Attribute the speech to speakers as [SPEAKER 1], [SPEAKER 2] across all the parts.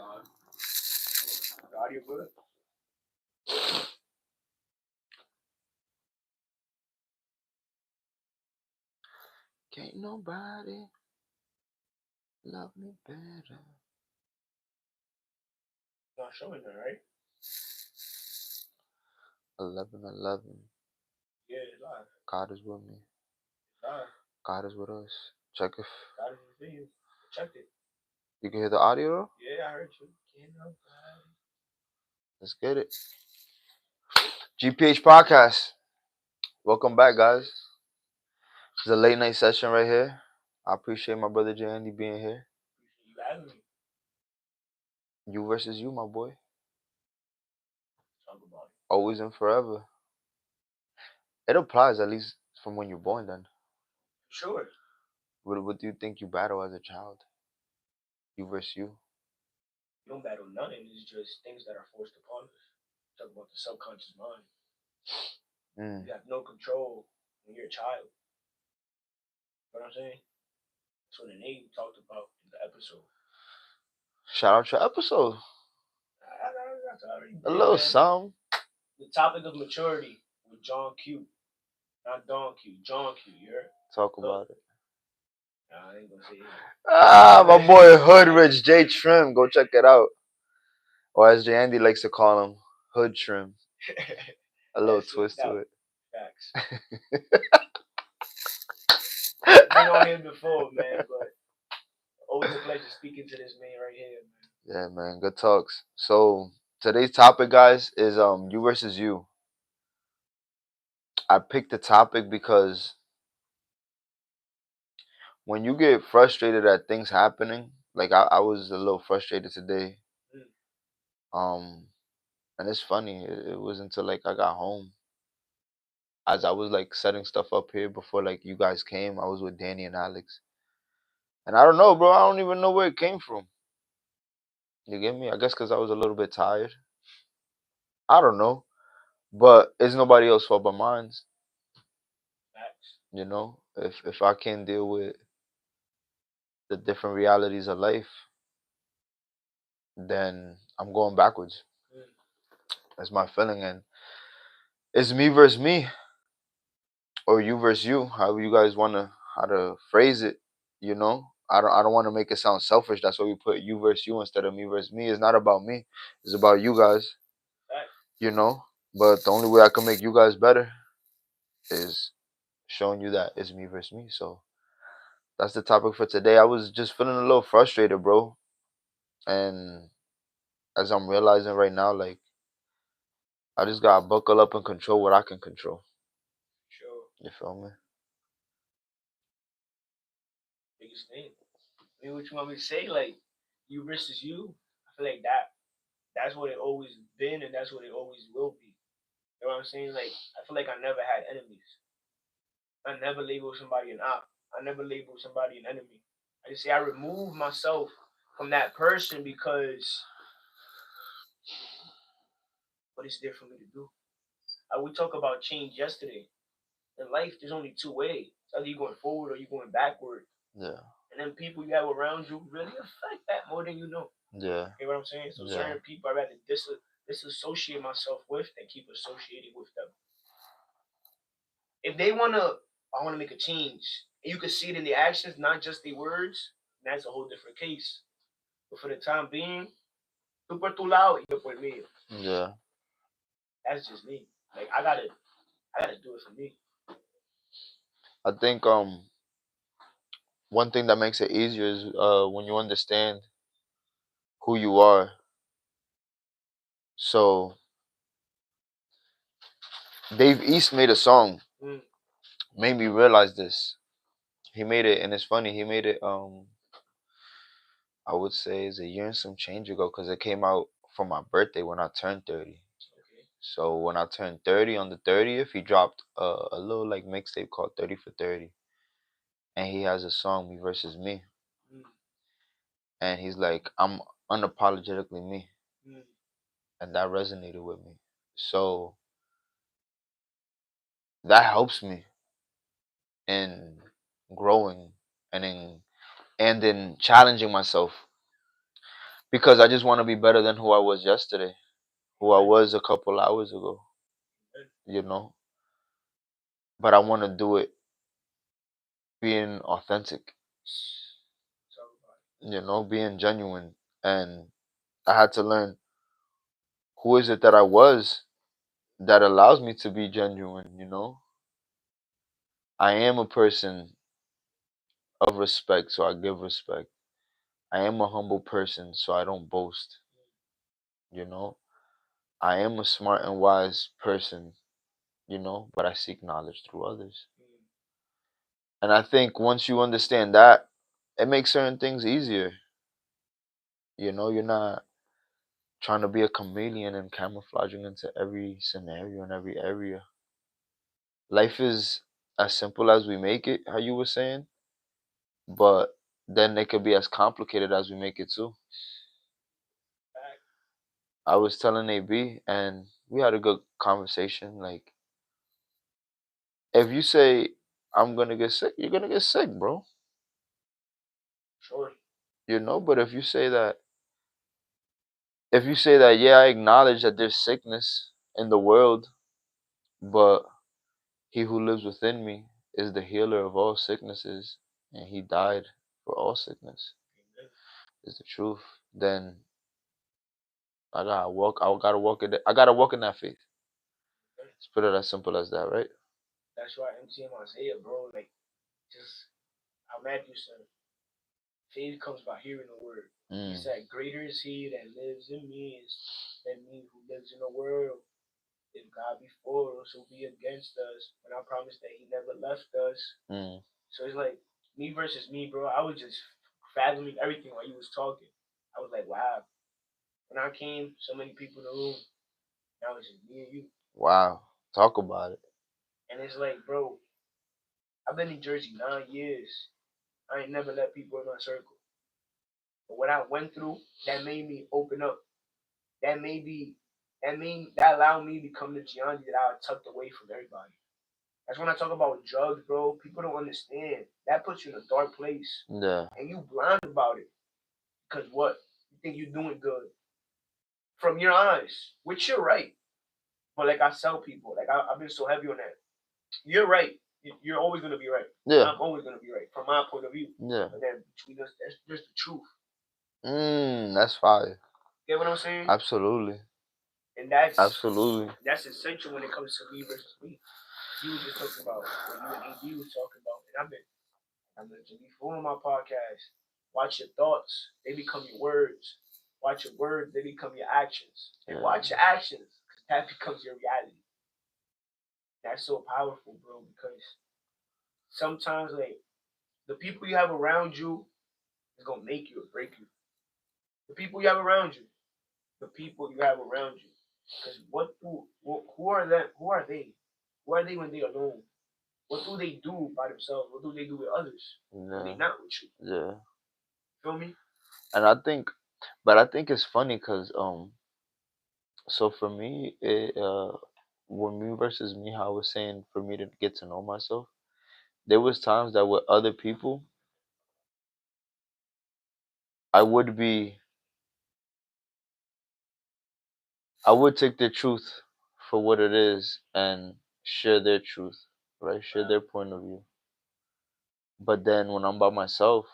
[SPEAKER 1] on. The audio good?
[SPEAKER 2] Can't nobody love me better.
[SPEAKER 1] Not showing it, right?
[SPEAKER 2] 11-11.
[SPEAKER 1] Yeah, it's live.
[SPEAKER 2] God is with me.
[SPEAKER 1] Live.
[SPEAKER 2] God is with us. Check if
[SPEAKER 1] God is with you. Checked it.
[SPEAKER 2] you can hear the audio though.
[SPEAKER 1] Yeah, I heard you. Can't nobody.
[SPEAKER 2] Let's get it. GPH Podcast. Welcome back, guys. It's a late night session right here. I appreciate my brother J. Andy being here.
[SPEAKER 1] Appreciate you having me.
[SPEAKER 2] You versus you, my boy.
[SPEAKER 1] Talk about it.
[SPEAKER 2] Always and forever. It applies at least from when you're born then.
[SPEAKER 1] Sure.
[SPEAKER 2] What do you think you battle as a child? You versus you.
[SPEAKER 1] You don't battle nothing. It's just things that are forced upon us. Talk about the subconscious mind.
[SPEAKER 2] Mm.
[SPEAKER 1] You have no control when you're a child. You know what I'm saying? That's what the name talked about in the episode.
[SPEAKER 2] Shout out your episode.
[SPEAKER 1] That's already
[SPEAKER 2] A
[SPEAKER 1] big,
[SPEAKER 2] little
[SPEAKER 1] man.
[SPEAKER 2] something.
[SPEAKER 1] The topic of maturity with John Q. Not Don Q. John Q. You heard?
[SPEAKER 2] Talk about it.
[SPEAKER 1] Nah, I ain't gonna say it.
[SPEAKER 2] My boy Hood Rich J Trim. Go check it out. Or as J Andy likes to call him, Hood Trim. A little twist to it.
[SPEAKER 1] Facts. Been on him before, man, but always a pleasure speaking to this man right here, man.
[SPEAKER 2] Yeah, man. Good talks. So today's topic, guys, is you versus you. I picked the topic because when you get frustrated at things happening, like I was a little frustrated today. And it's funny. It was until like I got home. As I was like setting stuff up here before like you guys came, I was with Danny and Alex. And I don't know, bro. I don't even know where it came from. You get me? I guess because I was a little bit tired. I don't know. But it's nobody else's fault but mine.
[SPEAKER 1] Facts.
[SPEAKER 2] You know, if I can't deal with the different realities of life, then I'm going backwards. That's my feeling, and it's me versus me, or you versus you, however you guys wanna how to phrase it. You know, I don't want to make it sound selfish. That's why we put you versus you instead of me versus me. It's not about me. It's about you guys.
[SPEAKER 1] Facts.
[SPEAKER 2] You know, but the only way I can make you guys better is showing you that it's me versus me. So that's the topic for today. I was just feeling a little frustrated, bro, and as I'm realizing right now, like I just gotta buckle up and control what I can control.
[SPEAKER 1] Sure.
[SPEAKER 2] You feel me?
[SPEAKER 1] Biggest thing. I mean, what you want me to say? Like, you versus you. I feel like that's what it always been, and that's what it always will be. You know what I'm saying? Like, I feel like I never had enemies. I never labeled somebody an op. I never labeled somebody an enemy. I just say I remove myself from that person because what is there for me to do? We talked about change yesterday. In life, there's only two ways. It's either you're going forward or you're going backward.
[SPEAKER 2] Yeah.
[SPEAKER 1] And then people you have around you really affect that more than you know.
[SPEAKER 2] Yeah.
[SPEAKER 1] You know what I'm saying? So certain people I rather disassociate myself with than keep associated with them. If they I wanna make a change, and you can see it in the actions, not just the words, that's a whole different case. But for the time being, tú por tu lado y yo por el mío.
[SPEAKER 2] Yeah.
[SPEAKER 1] That's just me. Like I gotta do it for me.
[SPEAKER 2] I think one thing that makes it easier is when you understand who you are. So Dave East made a song, made me realize this. He made it, and it's funny. He made it. I would say it's a year and some change ago because it came out for my birthday when I turned 30.
[SPEAKER 1] Okay.
[SPEAKER 2] So when I turned 30 on the 30th, he dropped a little like mixtape called 30 for 30, and he has a song Me versus Me, and he's like, I'm unapologetically me, and that resonated with me. So that helps me in growing and in challenging myself because I just want to be better than who I was yesterday, who I was a couple hours ago, you know. But I want to do it being authentic, being genuine. And I had to learn who is it that I was that allows me to be genuine. I am a person of respect, so I give respect. I am a humble person, so I don't boast, you know. I am a smart and wise person, but I seek knowledge through others. And I think once you understand that, it makes certain things easier. You're not trying to be a chameleon and camouflaging into every scenario and every area. Life is as simple as we make it, how you were saying, but then it could be as complicated as we make it too. I was telling AB and we had a good conversation. Like, if you say, I'm gonna get sick, you're gonna get sick, bro.
[SPEAKER 1] Sure.
[SPEAKER 2] But if you say that, yeah, I acknowledge that there's sickness in the world, but he who lives within me is the healer of all sicknesses, and he died for all sickness, is the truth. Then I gotta walk in that faith. Let's put it as simple as that, right?
[SPEAKER 1] That's why MTM Isaiah, bro. Like, just how Matthew said, faith comes by hearing the word. He said, greater is he that lives in me than me who lives in the world. If God be for us, who be against us? And I promise that he never left us. So it's like me versus me, bro. I was just fathoming everything while you was talking. I was like, wow. When I came, so many people in the room. Now it's just me and you.
[SPEAKER 2] Wow. Talk about it.
[SPEAKER 1] And it's like, bro, I've been in Jersey 9 years. I ain't never let people in my circle. But what I went through, that made me open up. That allowed me to become the Gianni that I tucked away from everybody. That's when I talk about drugs, bro. People don't understand. That puts you in a dark place.
[SPEAKER 2] Yeah.
[SPEAKER 1] And you blind about it. Because what? You think you're doing good. From your eyes. Which you're right. But like I tell people, like I've been so heavy on that. You're right. You're always gonna be right.
[SPEAKER 2] Yeah.
[SPEAKER 1] I'm always gonna be right from my point of view.
[SPEAKER 2] Yeah.
[SPEAKER 1] But then between us, that's just the truth.
[SPEAKER 2] That's fire.
[SPEAKER 1] Get what I'm saying?
[SPEAKER 2] Absolutely.
[SPEAKER 1] And that's
[SPEAKER 2] Absolutely.
[SPEAKER 1] That's essential when it comes to me versus me. You were just talking about what you and AD was talking about, and I mentioned before on my podcast. Watch your thoughts; they become your words. Watch your words; they become your actions. And watch your actions, because that becomes your reality. That's so powerful, bro. Because sometimes, like the people you have around you is gonna make you or break you. The people you have around you, the people you have around you. Because who are them? Who are they? Who are they when they're alone? What do they do by themselves? What do they do with others? When they not with you?
[SPEAKER 2] Yeah.
[SPEAKER 1] Feel me?
[SPEAKER 2] And I think it's funny because so for me, when me versus me, how I was saying for me to get to know myself, there was times that with other people, I would be, I would take their truth for what it is and share their truth, right? Share their point of view. But then when I'm by myself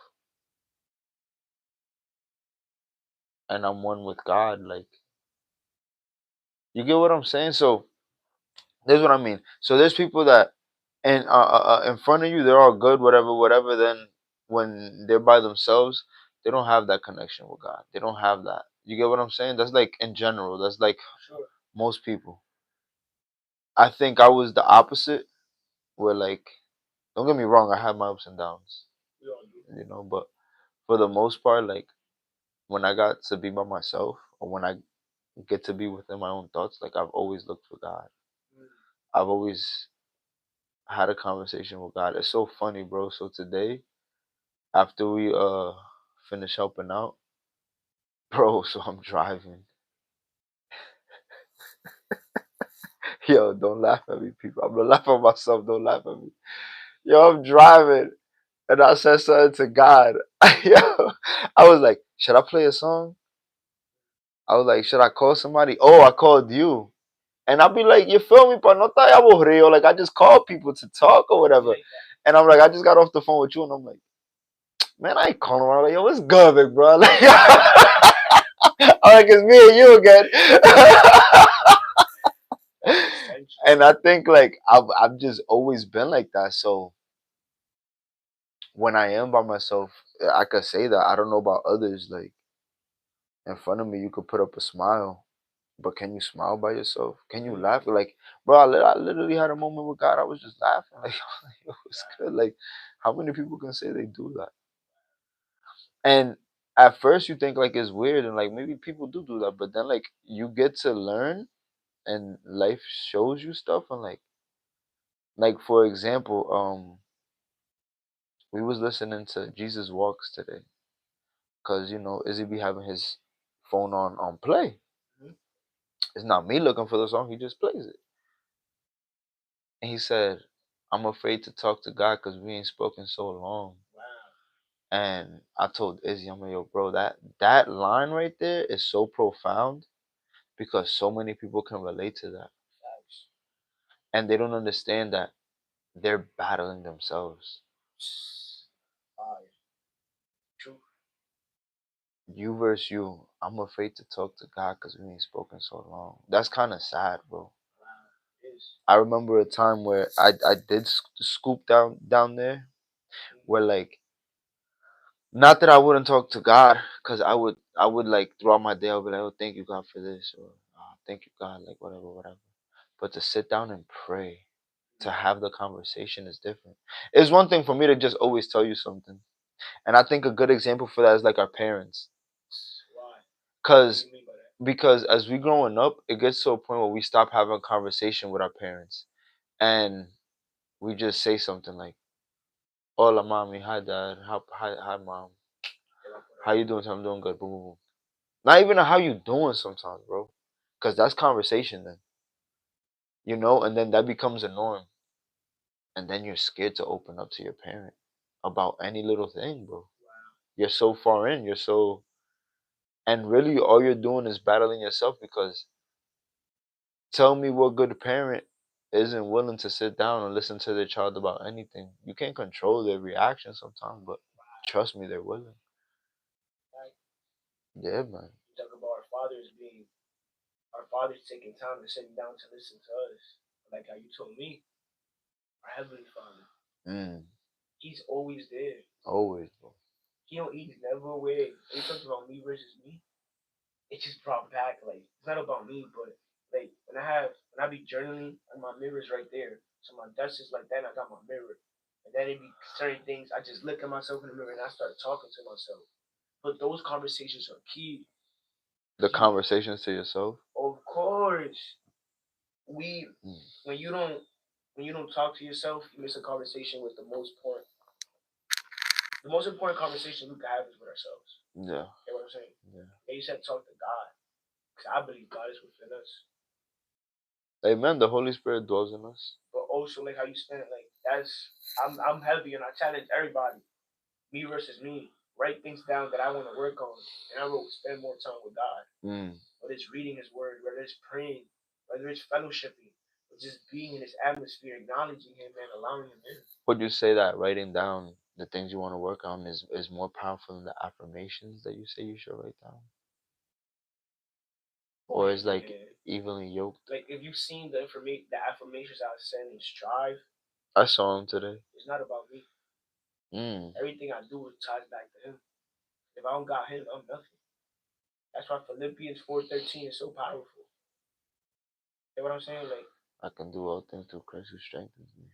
[SPEAKER 2] and I'm one with God, like, you get what I'm saying? So that's what I mean. So there's people that, and in front of you, they're all good, whatever, whatever. Then when they're by themselves, they don't have that connection with God. They don't have that. You get what I'm saying? That's like in general. That's like most people. I think I was the opposite, where like, don't get me wrong, I have my ups and downs, but for the most part, like when I got to be by myself or when I get to be within my own thoughts, like I've always looked for God. I've always had a conversation with God. It's so funny, bro. So today, after we finish helping out, bro, so I'm driving. Yo, don't laugh at me, people. I'm gonna laugh at myself. Don't laugh at me. Yo, I'm driving, and I said something to God. Yo, I was like, should I play a song? I was like, should I call somebody? Oh, I called you. And I'll be like, you feel me? But no te aburrido. Like, I just call people to talk or whatever.
[SPEAKER 1] Like
[SPEAKER 2] And I'm like, I just got off the phone with you. And I'm like, man, I ain't calling. I'm like, yo, what's good, big bro? Like, I'm like, it's me and you again.
[SPEAKER 1] that's essential.
[SPEAKER 2] And I think, like, I've just always been like that. So when I am by myself, I could say that. I don't know about others. Like, in front of me, you could put up a smile. But can you smile by yourself? Can you laugh? Like, bro, I literally had a moment with God. I was just laughing. Like, it was good. Like, how many people can say they do that? And at first, you think like it's weird, and like maybe people do that. But then, like, you get to learn, and life shows you stuff. And like for example, we was listening to Jesus Walks today, cause Izzy be having his phone on play.
[SPEAKER 1] Mhm.
[SPEAKER 2] It's not me looking for the song; he just plays it. And he said, I'm afraid to talk to God because we ain't spoken so long.
[SPEAKER 1] Wow.
[SPEAKER 2] And I told Izzy, I'm like, yo, bro, that line right there is so profound because so many people can relate to that.
[SPEAKER 1] Facts.
[SPEAKER 2] And they don't understand that they're battling themselves.
[SPEAKER 1] Fire. True.
[SPEAKER 2] You versus you. I'm afraid to talk to God because we ain't spoken so long. That's kind of sad, bro.
[SPEAKER 1] Wow. It is.
[SPEAKER 2] I remember a time where I did scoop down there where like not that I wouldn't talk to God, cause I would like throughout my day I'll be like, oh, thank you God for this, or thank you God, like whatever. But to sit down and pray, to have the conversation is different. It's one thing for me to just always tell you something, and I think a good example for that is like our parents,
[SPEAKER 1] Why? What do
[SPEAKER 2] cause
[SPEAKER 1] you mean by that?
[SPEAKER 2] because as we growing up, it gets to a point where we stop having a conversation with our parents, and we just say something like, "Hola, mommy. Hi, dad. Hi, mom. How you doing? I'm doing good. Boom, boom, boom." Not even how you doing sometimes, bro. Cause that's conversation then. And then that becomes a norm. And then you're scared to open up to your parent about any little thing, bro. You're so far in, and really all you're doing is battling yourself because tell me what good parent isn't willing to sit down and listen to their child about anything. You can't control their reaction sometimes, but trust me, they're willing.
[SPEAKER 1] Like,
[SPEAKER 2] Yeah, man.
[SPEAKER 1] you talk about our fathers taking time to sit down to listen to us. Like how you told me, our heavenly Father,
[SPEAKER 2] Mm,
[SPEAKER 1] He's always there.
[SPEAKER 2] always, bro.
[SPEAKER 1] He's never away. When he talks about me versus me, it just brought back like it's not about me, but like when I be journaling, and my mirror's right there. So my desk is like that, and I got my mirror. And then it be certain things. I just look at myself in the mirror and I start talking to myself. But those conversations are key.
[SPEAKER 2] The
[SPEAKER 1] You,
[SPEAKER 2] conversations to yourself.
[SPEAKER 1] of course, we
[SPEAKER 2] Mm,
[SPEAKER 1] when you don't talk to yourself, you miss a conversation with the most important conversation we can have is with ourselves.
[SPEAKER 2] yeah,
[SPEAKER 1] You know what I'm saying?
[SPEAKER 2] yeah.
[SPEAKER 1] And you said talk to God, because I believe God is within us.
[SPEAKER 2] Amen. The Holy Spirit dwells in us.
[SPEAKER 1] But also like how you spend it, like I'm heavy and I challenge everybody, me versus me. Write things down that I want to work on, and I will spend more time with God.
[SPEAKER 2] Mm.
[SPEAKER 1] Whether it's reading His Word, whether it's praying, whether it's fellowshipping, or just being in His atmosphere, acknowledging Him and allowing Him in.
[SPEAKER 2] Would you say that writing down the things you want to work on is more powerful than the affirmations that you say you should write down?
[SPEAKER 1] Oh
[SPEAKER 2] Or is like
[SPEAKER 1] yeah.
[SPEAKER 2] evenly yoked?
[SPEAKER 1] Like if you've seen the affirmations I send in Strive,
[SPEAKER 2] I saw him today.
[SPEAKER 1] it's not about me.
[SPEAKER 2] Mm.
[SPEAKER 1] Everything I do ties back to Him. If I don't got Him, I'm nothing. That's why Philippians 4:13 is so powerful. You know what I'm saying? Like
[SPEAKER 2] I can do all things through Christ who strengthens me.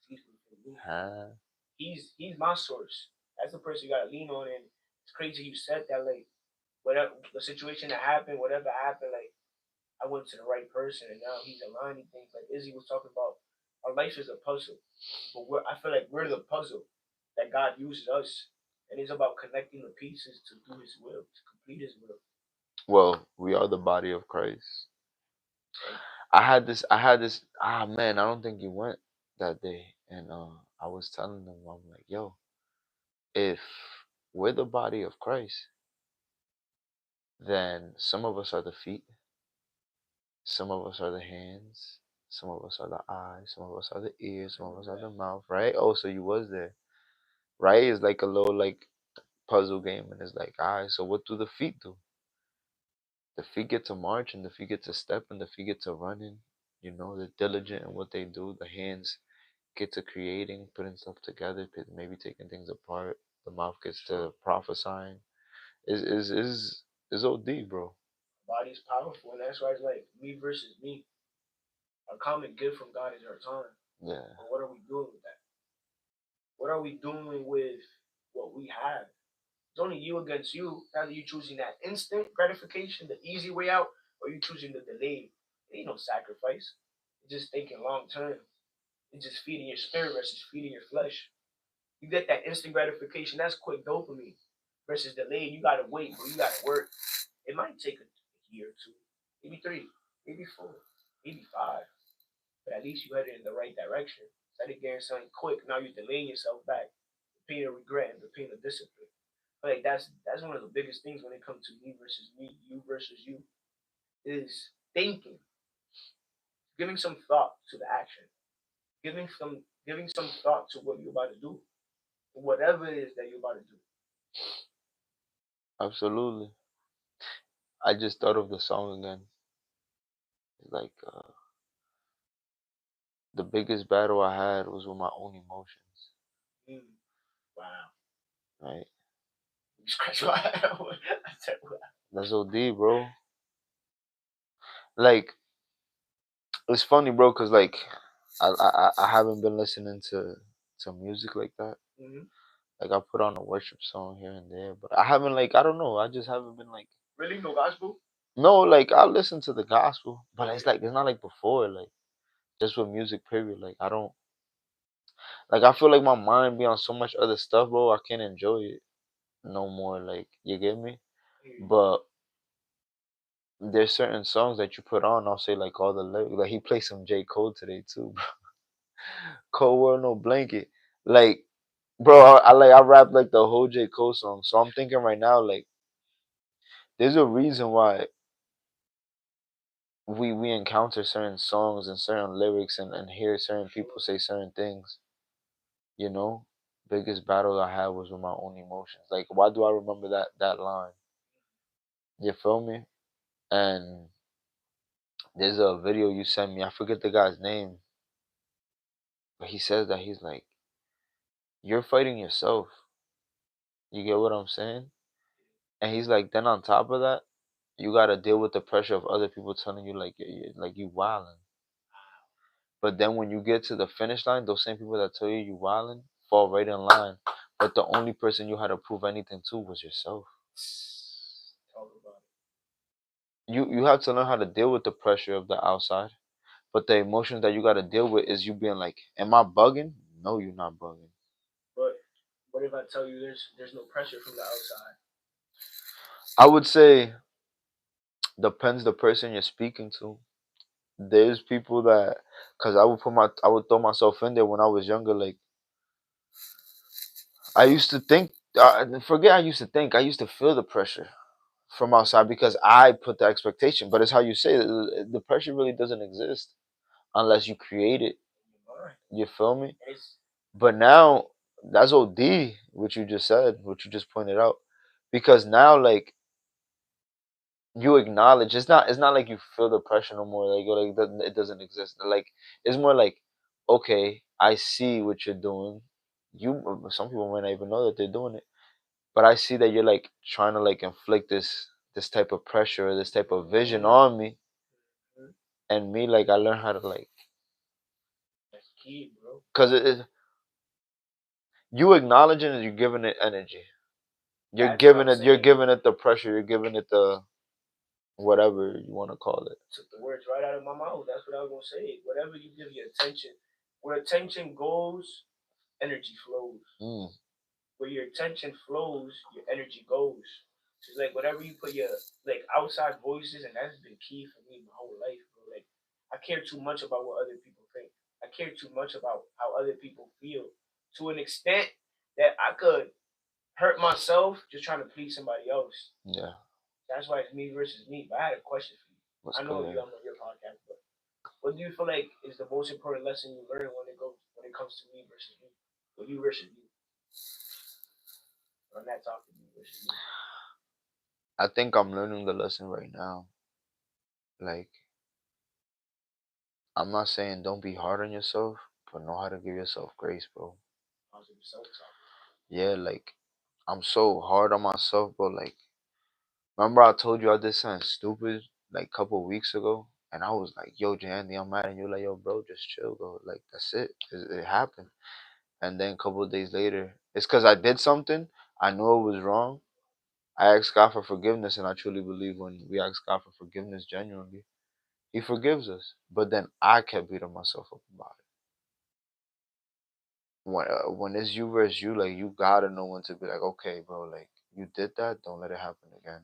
[SPEAKER 1] He's with me.
[SPEAKER 2] Huh?
[SPEAKER 1] He's my source. That's the person you gotta lean on. And it's crazy you said that. Like whatever the situation that happened, whatever happened, like I went to the right person, and now He's aligning things. Like Izzy was talking about, our life is a puzzle, but I feel like we're the puzzle that God uses us, and it's about connecting the pieces to do His will, to complete His will.
[SPEAKER 2] Well, we are the body of Christ.
[SPEAKER 1] And
[SPEAKER 2] I had this man, I don't think he went that day. And I was telling them, I'm like, yo, if we're the body of Christ, then some of us are the feet, some of us are the hands, some of us are the eyes, some of us are the ears, some of us are the mouth, right? Oh, so you was there. Right? It's like a little like puzzle game and it's like, alright, so what do the feet do? The feet get to march and the feet get to step and the feet get to running. You know, they're diligent in what they do. The hands get to creating, putting stuff together, maybe taking things apart. The mouth gets to prophesying. Is OD, bro.
[SPEAKER 1] Body's powerful, and that's why it's like me versus me. A common gift from God is our time.
[SPEAKER 2] Yeah.
[SPEAKER 1] But what are we doing with that? What are we doing with what we have? It's only you against you. Either you choosing that instant gratification, the easy way out, or you choosing the delayed. There ain't no sacrifice. It's just thinking long term. It's just feeding your spirit versus feeding your flesh. You get that instant gratification. That's quick dopamine. Versus delayed, you gotta wait, or you gotta work. It might take a year or two, maybe three, maybe four, maybe five. But at least you headed in the right direction. Instead of getting something quick, now you're delaying yourself back. The pain of regret and the pain of discipline. Like that's one of the biggest things when it comes to me versus me, you versus you, is thinking, giving some thought to the action, giving some thought to what you're about to do, whatever it is that you're about to do.
[SPEAKER 2] Absolutely. I just thought of the song again. It's like the biggest battle I had was with my own emotions.
[SPEAKER 1] Mm, wow.
[SPEAKER 2] Right?
[SPEAKER 1] You scratch my head. I said, wow.
[SPEAKER 2] That's OD, bro. Like it's funny, bro, cause like I haven't been listening to music like that.
[SPEAKER 1] Mm-hmm.
[SPEAKER 2] Like I put on a worship song here and there, but I haven't like I don't know. I just haven't been like
[SPEAKER 1] Really, no gospel?
[SPEAKER 2] no like I listen to the gospel, but it's
[SPEAKER 1] Okay.
[SPEAKER 2] like it's not like before. Like just with music, period. Like I don't like I feel like my mind be on so much other stuff, bro. I can't enjoy it no more. Like you get me? But there's certain songs that you put on. I'll say like all the lyrics. Like he played some J Cole today too, bro. Cold World No Blanket. Like bro, I rap like the whole J Cole song. So I'm thinking right now like there's a reason why we encounter certain songs and certain lyrics and hear certain people say certain things, you know. Biggest battle I had was with my own emotions. Like why do I remember that line? You feel me? And there's a video you sent me, I forget the guy's name, but he says that he's like, you're fighting yourself. You get what I'm saying? And he's like, then on top of that, you gotta deal with the pressure of other people telling you like like you wildin'. But then when you get to the finish line, those same people that tell you wildin' fall right in line. But the only person you had to prove anything to was yourself.
[SPEAKER 1] Talk about
[SPEAKER 2] You have to learn how to deal with the pressure of the outside. But the emotions that you gotta deal with is you being like, am I bugging? No, you're not bugging.
[SPEAKER 1] But what if I tell you there's no pressure from the outside?
[SPEAKER 2] I would say depends the person you're speaking to. There's people that, cause I would throw myself in there when I was younger. Like I used to think, forget I used to think. I used to feel the pressure from outside because I put the expectation. But it's how you say it, the pressure really doesn't exist unless you create it.
[SPEAKER 1] In your mind.
[SPEAKER 2] You feel me?
[SPEAKER 1] It's
[SPEAKER 2] But now that's OD, what you just said, what you just pointed out, because now like you acknowledge it's not like you feel the pressure no more. Like you're like it doesn't exist. Like it's more like, okay, I see what you're doing. You some people might not even know that they're doing it, but I see that you're like trying to like inflict this type of pressure or this type of vision
[SPEAKER 1] mm-hmm.
[SPEAKER 2] on me,
[SPEAKER 1] Mm-hmm.
[SPEAKER 2] and me like I learn how to like,
[SPEAKER 1] That's key, bro.
[SPEAKER 2] cause you acknowledging it, you're giving it energy.
[SPEAKER 1] That's what I'm
[SPEAKER 2] You're
[SPEAKER 1] saying.
[SPEAKER 2] giving it the pressure. You're giving it the whatever you want to call it.
[SPEAKER 1] Took the words right out of my mouth. That's what I was gonna say. Whatever you give your attention, where attention goes, energy flows.
[SPEAKER 2] Mm,
[SPEAKER 1] Where your attention flows, your energy goes. So it's like whatever you put your like outside voices, and that's been key for me my whole life, bro. Like I care too much about what other people think. I care too much about how other people feel to an extent that I could hurt myself just trying to please somebody else.
[SPEAKER 2] yeah.
[SPEAKER 1] That's why it's me versus me. But I had a question for you.
[SPEAKER 2] What's
[SPEAKER 1] I know
[SPEAKER 2] good?
[SPEAKER 1] I'm on your podcast, but what do you feel like is the most important lesson you learn when it comes to me versus me? Or you versus you? On that topic, me versus me.
[SPEAKER 2] I think I'm learning the lesson right now. Like, I'm not saying don't be hard on yourself, but know how to give yourself grace, bro.
[SPEAKER 1] Positive self-talk.
[SPEAKER 2] Yeah, like, I'm so hard on myself, but like, remember I told you I did something stupid like a couple weeks ago, and I was like, "Yo, Jandy, I'm mad," and you're like, "Yo, bro, just chill, bro. Like, that's it. It happened." And then a couple of days later, it's because I did something. I know it was wrong. I asked God for forgiveness, and I truly believe when we ask God for forgiveness genuinely, He forgives us. But then I kept beating myself up about it. When it's you versus you, like you gotta know when to be like, okay, bro, like you did that, don't let it happen again.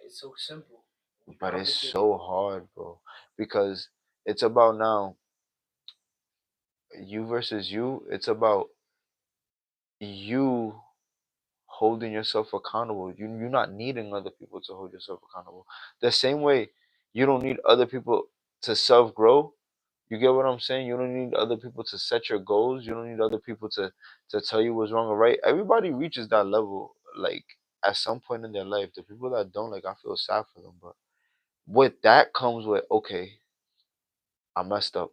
[SPEAKER 1] It's so simple. We
[SPEAKER 2] But it's
[SPEAKER 1] complicate it.
[SPEAKER 2] so hard, bro, because it's about now you versus you. It's about you holding yourself accountable. You're not needing other people to hold yourself accountable. The same way you don't need other people to self grow. You get what I'm saying? You don't need other people to set your goals. You don't need other people to tell you what's wrong or right. Everybody reaches that level like at some point in their life. The people that don't, like, I feel sad for them. But with that comes with, okay, I messed up.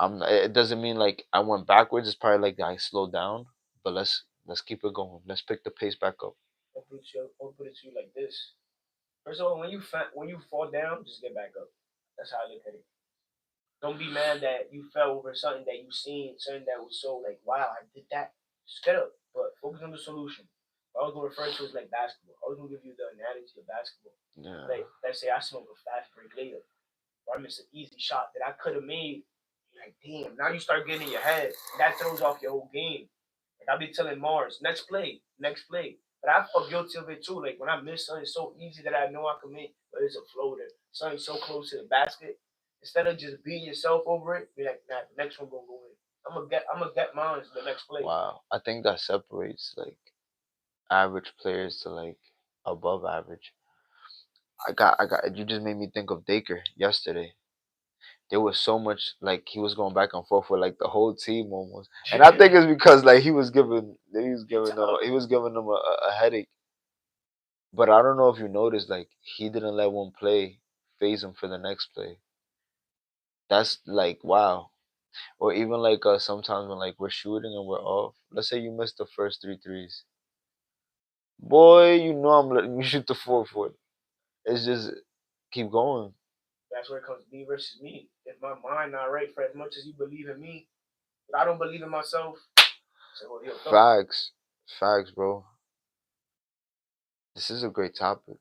[SPEAKER 2] It doesn't mean like I went backwards. It's probably like I slowed down. But let's keep it going. Let's pick the pace back up.
[SPEAKER 1] I'll put it to you like this. First of all, when you fall down, just get back up. That's how I look at it. Don't be mad that you fell over something that you seen, something that was so like, wow, I did that. Just get up, but focus on the solution. I was gonna refer to it as like basketball. I was gonna give you the analogy of basketball.
[SPEAKER 2] Yeah.
[SPEAKER 1] Like, let's say I smoke a fast break layup, or I miss an easy shot that I could have made. Like, damn, now you start getting in your head. That throws off your whole game. Like, I'll be telling Mars, next play, next play. But I feel guilty of it too. Like when I miss something so easy that I know I can make, but it's a floater, something so close to the basket. Instead of just beating yourself over it, be like, nah, the next one gonna go in. I'm gonna get mine to the next play.
[SPEAKER 2] Wow. I think that separates like average players to like above average. I got you just made me think of Daker yesterday. There was so much like he was going back and forth with like the whole team almost. And I think it's because like he was giving them a headache. But I don't know if you noticed, like he didn't let one play phase him for the next play. That's like wow. Or even like sometimes when like we're shooting and we're off. Let's say you missed the first three threes. Boy, you know I'm letting you shoot the fourth one. It's just keep going.
[SPEAKER 1] That's where it comes me versus me. If my mind not right for as much as you believe in me, but I don't believe in myself, say, well, yo, go.
[SPEAKER 2] Facts. Facts, bro. This is a great topic.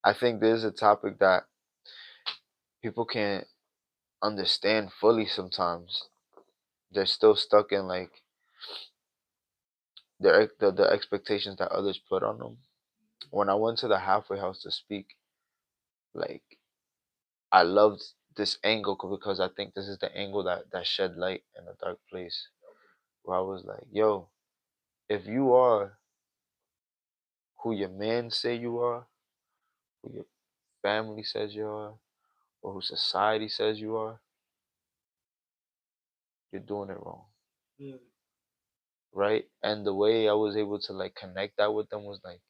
[SPEAKER 2] I think this is a topic that people can't understand fully sometimes. They're still stuck in like the expectations that others put on them. When I went to the halfway house to speak, like I loved this angle because I think this is the angle that shed light in a dark place. Where I was like, yo, if you are who your man say you are, who your family says you are, or who society says you are, you're doing it wrong.
[SPEAKER 1] Mm,
[SPEAKER 2] Right? And the way I was able to like connect that with them was like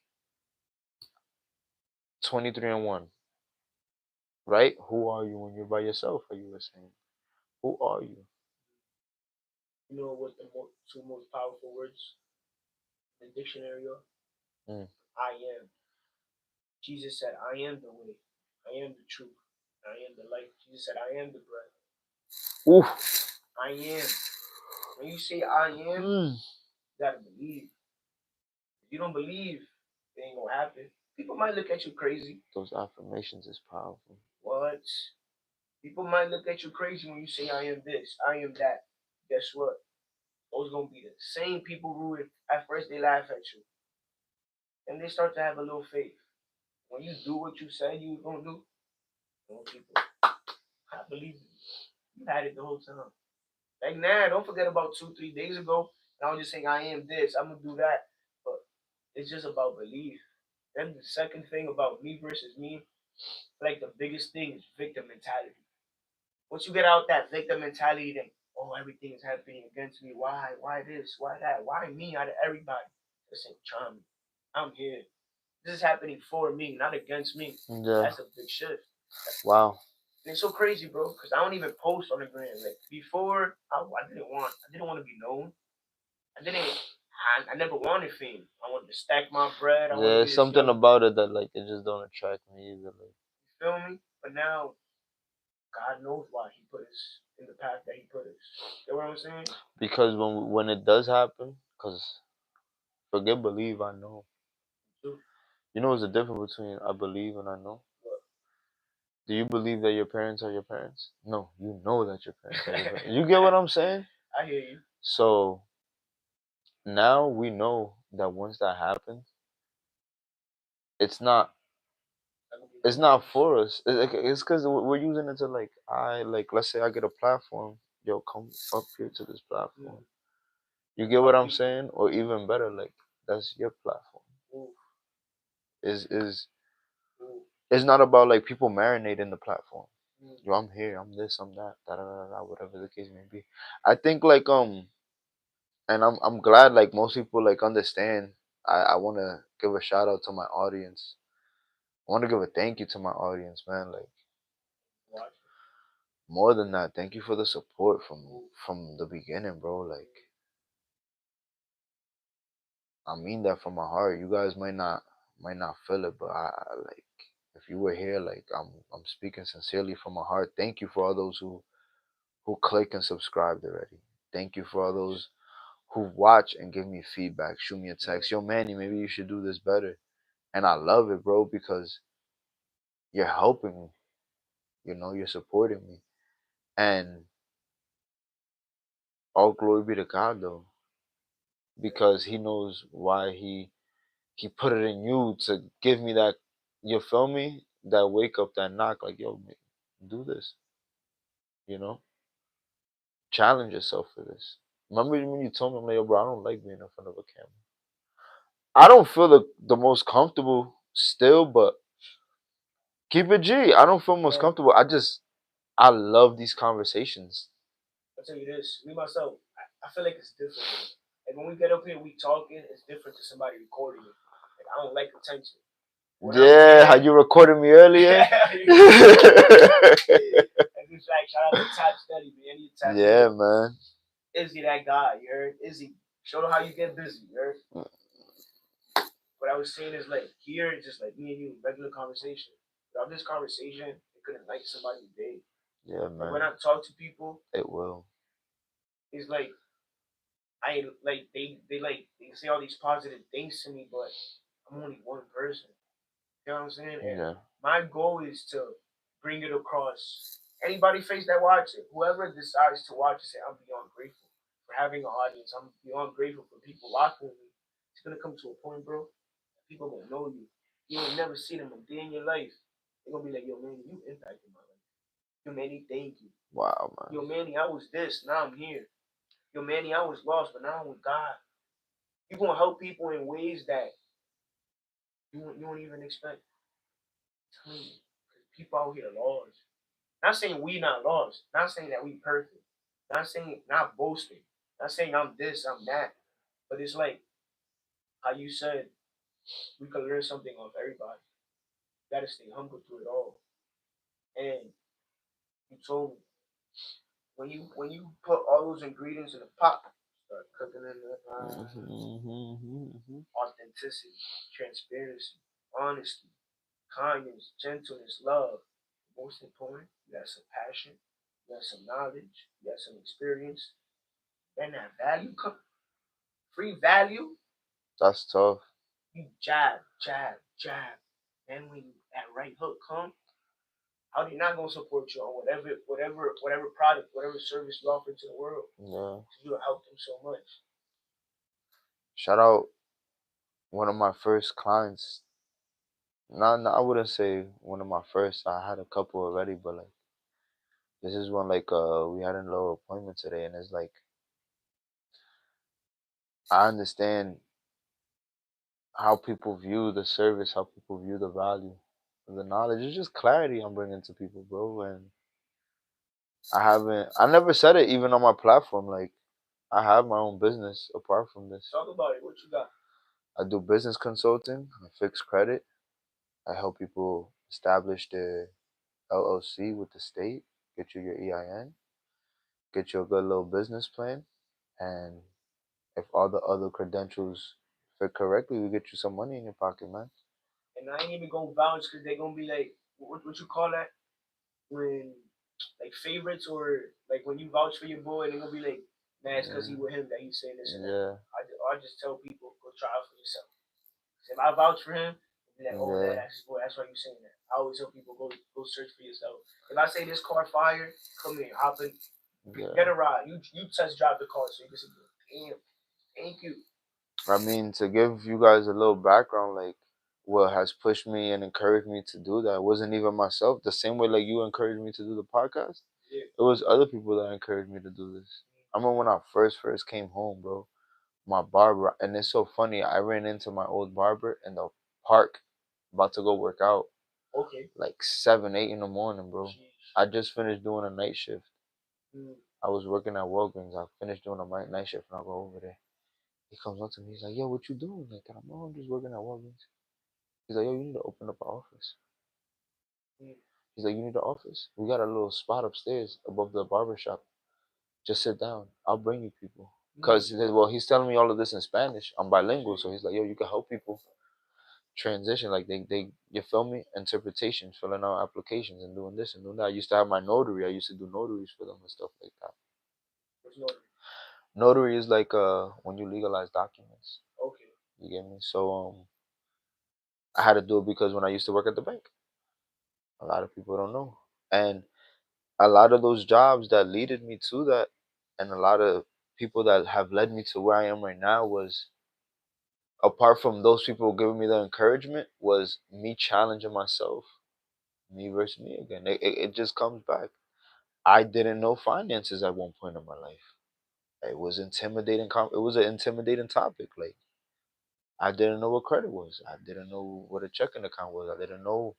[SPEAKER 2] 23 and 1. Right? Who are you when you're by yourself? Are you were saying? Who are you?
[SPEAKER 1] you know what the two most powerful words in the dictionary are?
[SPEAKER 2] Mm.
[SPEAKER 1] I am. Jesus said, I am the way, I am the truth, I am the life. Jesus said, I am the bread.
[SPEAKER 2] Oof.
[SPEAKER 1] I am. When you say I am,
[SPEAKER 2] Mm.
[SPEAKER 1] you gotta believe. If you don't believe, it ain't gonna happen. People might look at you crazy.
[SPEAKER 2] Those affirmations is powerful.
[SPEAKER 1] What? People might look at you crazy when you say I am this, I am that. Guess what? Those gonna be the same people who at first they laugh at you. And they start to have a little faith. When you do what you said you was gonna do, those people, I believe you. You had it the whole time. Like, nah, don't forget about 2, 3 days ago. And I was just saying, I am this, I'm gonna do that. But it's just about belief. Then the second thing about me versus me, like the biggest thing is victim mentality. Once you get out that victim mentality, then oh everything is happening against me. Why? Why this? Why that? Why me out of everybody? This ain't charming. I'm here. This is happening for me, not against me.
[SPEAKER 2] Yeah.
[SPEAKER 1] That's a big shift.
[SPEAKER 2] Wow.
[SPEAKER 1] And it's so crazy, bro, because I don't even post on the gram. Like before, I didn't want to be known. I didn't. I never wanted fame. I wanted to stack my bread. I wanted to
[SPEAKER 2] Yeah,
[SPEAKER 1] be this
[SPEAKER 2] something
[SPEAKER 1] young.
[SPEAKER 2] about it that like it just don't attract me either. Like,
[SPEAKER 1] You feel me? But now, God knows why He put us in the path that He put us. You know what I'm saying?
[SPEAKER 2] because when it does happen, cause forget believe, I know.
[SPEAKER 1] True.
[SPEAKER 2] You know, there's a difference between I believe and I know.
[SPEAKER 1] But
[SPEAKER 2] Do you believe that your parents are your parents? No, you know that your parents are your parents. You get what I'm saying?
[SPEAKER 1] I hear you.
[SPEAKER 2] So now we know that once that happens, it's not
[SPEAKER 1] That would be
[SPEAKER 2] it's
[SPEAKER 1] no
[SPEAKER 2] not
[SPEAKER 1] worse.
[SPEAKER 2] for us. It's because we're using it to like let's say I get a platform, yo, come up here to this
[SPEAKER 1] Mm.
[SPEAKER 2] platform. You get what
[SPEAKER 1] Help
[SPEAKER 2] I'm
[SPEAKER 1] people.
[SPEAKER 2] saying? Or even better, like that's your platform.
[SPEAKER 1] Ooh,
[SPEAKER 2] Is
[SPEAKER 1] ooh,
[SPEAKER 2] it's not about like people marinate in the platform.
[SPEAKER 1] mm,
[SPEAKER 2] Yo, I'm here, I'm this, I'm that, da da da da, whatever the case may be. I think like and I'm glad like most people like understand. I wanna give a shout out to my audience. I wanna give a thank you to my audience, man. Like
[SPEAKER 1] watch it.
[SPEAKER 2] more than that, thank you for the support
[SPEAKER 1] Ooh,
[SPEAKER 2] from the beginning, bro. Like I mean that from my heart. You guys might not feel it, but I like if you were here, like I'm speaking sincerely from my heart. Thank you for all those who click and subscribed already. Thank you for all those who watch and give me feedback. Shoot me a
[SPEAKER 1] yeah,
[SPEAKER 2] text. Yo, Manny, maybe you should do this better. And I love it, bro, because you're helping me. You know, you're supporting me. And all glory be to God, though, because He knows why He put it in you to give me that. You feel me? That wake up, that knock, like yo, do this. You know, challenge yourself for this. Remember when you told me, I'm like, yo, bro, I don't like being in front of a camera. I don't feel the most comfortable still, but keep it G. I don't feel most
[SPEAKER 1] yeah.
[SPEAKER 2] comfortable. I love these conversations.
[SPEAKER 1] I'll tell you this. Me myself, I feel like it's different. Like when we get up here, we talking. It's different to somebody recording it. Like I don't like attention. When I'm
[SPEAKER 2] Yeah, how
[SPEAKER 1] here,
[SPEAKER 2] you recorded me earlier?
[SPEAKER 1] and in fact, shout out to Top Study, man. You tap me
[SPEAKER 2] Yeah,
[SPEAKER 1] in.
[SPEAKER 2] man.
[SPEAKER 1] Izzy, that guy, you heard? Izzy, show them how you get busy, you heard? What I was saying is like here, it's just like me and you, regular conversation. Without this conversation, it could ignite somebody's day.
[SPEAKER 2] Yeah,
[SPEAKER 1] Like
[SPEAKER 2] man.
[SPEAKER 1] when I talk to people,
[SPEAKER 2] It will.
[SPEAKER 1] it's like I like they say all these positive things to me, but I'm only one person. You know what I'm saying? And
[SPEAKER 2] Yeah.
[SPEAKER 1] my goal is to bring it across anybody face that watch it, whoever decides to watch it. Say I'm beyond grateful for having an audience. I'm beyond grateful for people watching me. It's gonna come to a point, bro. People gonna know you. You ain't never seen them a day in your life. They're gonna be like, yo, man, you impacted my life. Yo, Manny, thank you.
[SPEAKER 2] Wow, man.
[SPEAKER 1] Yo, Manny, I was this, now I'm here. Yo, Manny, I was lost, but now I'm with God. You're gonna help people in ways that you don't even expect. I'm telling you, because people out here lost. Not saying we not lost. Not saying that we perfect. Not saying not boasting. Not saying I'm this, I'm that. But it's like how you said we can learn something off everybody. You gotta stay humble through it all. And you told me when you put all those ingredients in a pot, start cooking in the authenticity, transparency, honesty, kindness, gentleness, love. Most important, you got some passion, you got some knowledge, you got some experience, and that value come free value.
[SPEAKER 2] That's tough.
[SPEAKER 1] You jab, jab, jab. Then when that right hook come, how they not gonna support you on whatever product, whatever service you offer to the world?
[SPEAKER 2] Yeah.
[SPEAKER 1] You will help them so much.
[SPEAKER 2] Shout out one of my first clients. Not I wouldn't say one of my first. I had a couple already, but like this is one like we had a little appointment today, and it's like I understand how people view the service, how people view the value of the knowledge. It's just clarity I'm bringing to people, bro. And I never said it even on my platform. Like, I have my own business apart from this.
[SPEAKER 1] Talk about it. What you got?
[SPEAKER 2] I do business consulting, I fix credit. I help people establish their LLC with the state, get you your EIN, get you a good little business plan, and if all the other credentials fit correctly, we get you some money in your pocket, man.
[SPEAKER 1] And I ain't even gonna vouch because they gonna be like, what you call that? When like favorites or like when you vouch for your boy, they're gonna be like, man, it's because he with him that he's saying this and that.
[SPEAKER 2] Yeah,
[SPEAKER 1] I just tell people go try it for yourself. If I vouch for him, be like, oh,
[SPEAKER 2] yeah,
[SPEAKER 1] that's his boy. That's why you saying that. I always tell people go search for yourself. If I say this car fire, come here, hop in, get
[SPEAKER 2] yeah.
[SPEAKER 1] a ride. You test drive the car so you can say, damn, thank you.
[SPEAKER 2] I mean, to give you guys a little background, like what has pushed me and encouraged me to do that wasn't even myself. The same way like you encouraged me to do the podcast,
[SPEAKER 1] Yeah.
[SPEAKER 2] it was other people that encouraged me to do this. I remember when I first came home, bro. My barber, and it's so funny. I ran into my old barber in the park, about to go work out,
[SPEAKER 1] Okay.
[SPEAKER 2] like 7, 8 in the morning, bro.
[SPEAKER 1] Jeez.
[SPEAKER 2] I just finished doing a night shift.
[SPEAKER 1] Mm.
[SPEAKER 2] I was working at Walgreens. I finished doing a night shift, and I go over there. He comes up to me. He's like, "Yo, what you doing?" Like, I'm, "Oh, I'm just working at Walgreens." He's like, "Yo, you need to open up an office."
[SPEAKER 1] Mm.
[SPEAKER 2] He's like, "You need an office? We got a little spot upstairs above the barber shop. Just sit down. I'll bring you people." Cause well, he's telling me all of this in Spanish. I'm bilingual, so he's like, "Yo, you can help people transition. Like they you feel me? Interpretation, filling out applications and doing this and doing that." I used to have my notary. I used to do notaries for them and stuff like that.
[SPEAKER 1] What's notary?
[SPEAKER 2] Notary is like when you legalize documents.
[SPEAKER 1] Okay.
[SPEAKER 2] You get me? So I had to do it because when I used to work at the bank, a lot of people don't know. And a lot of those jobs that leaded me to that, and a lot of people that have led me to where I am right now was, apart from those people giving me the encouragement, was me challenging myself, me versus me again. It just comes back. I didn't know finances at one point in my life. It was intimidating. It was an intimidating topic. Like, I didn't know what credit was. I didn't know what a checking account was. I didn't know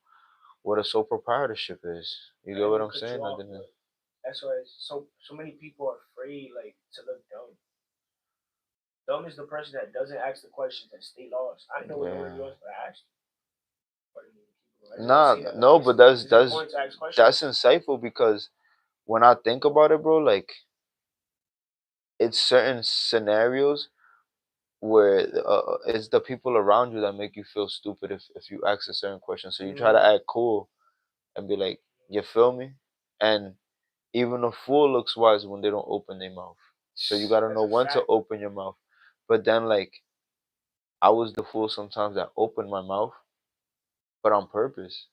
[SPEAKER 2] what a sole proprietorship is. You
[SPEAKER 1] I
[SPEAKER 2] get what
[SPEAKER 1] didn't
[SPEAKER 2] I'm
[SPEAKER 1] cut you
[SPEAKER 2] saying? I
[SPEAKER 1] off,
[SPEAKER 2] didn't.
[SPEAKER 1] but that's why so many people are afraid like to look dumb. Dumb is the person that doesn't ask the questions that stay lost. I know what nobody
[SPEAKER 2] Yeah.
[SPEAKER 1] was, but I asked. I just don't
[SPEAKER 2] Nah,
[SPEAKER 1] say that. Like
[SPEAKER 2] no, but
[SPEAKER 1] it's important to ask questions.
[SPEAKER 2] that's insightful because when I think about it, bro, like it's certain scenarios where it's the people around you that make you feel stupid if you ask a certain question. So you try to act cool and be like, you feel me? And even a fool looks wise when they don't open their mouth. So you gotta
[SPEAKER 1] That's
[SPEAKER 2] know
[SPEAKER 1] a
[SPEAKER 2] when to
[SPEAKER 1] fact.
[SPEAKER 2] open your mouth. But then, like, I was the fool sometimes that opened my mouth, but on purpose.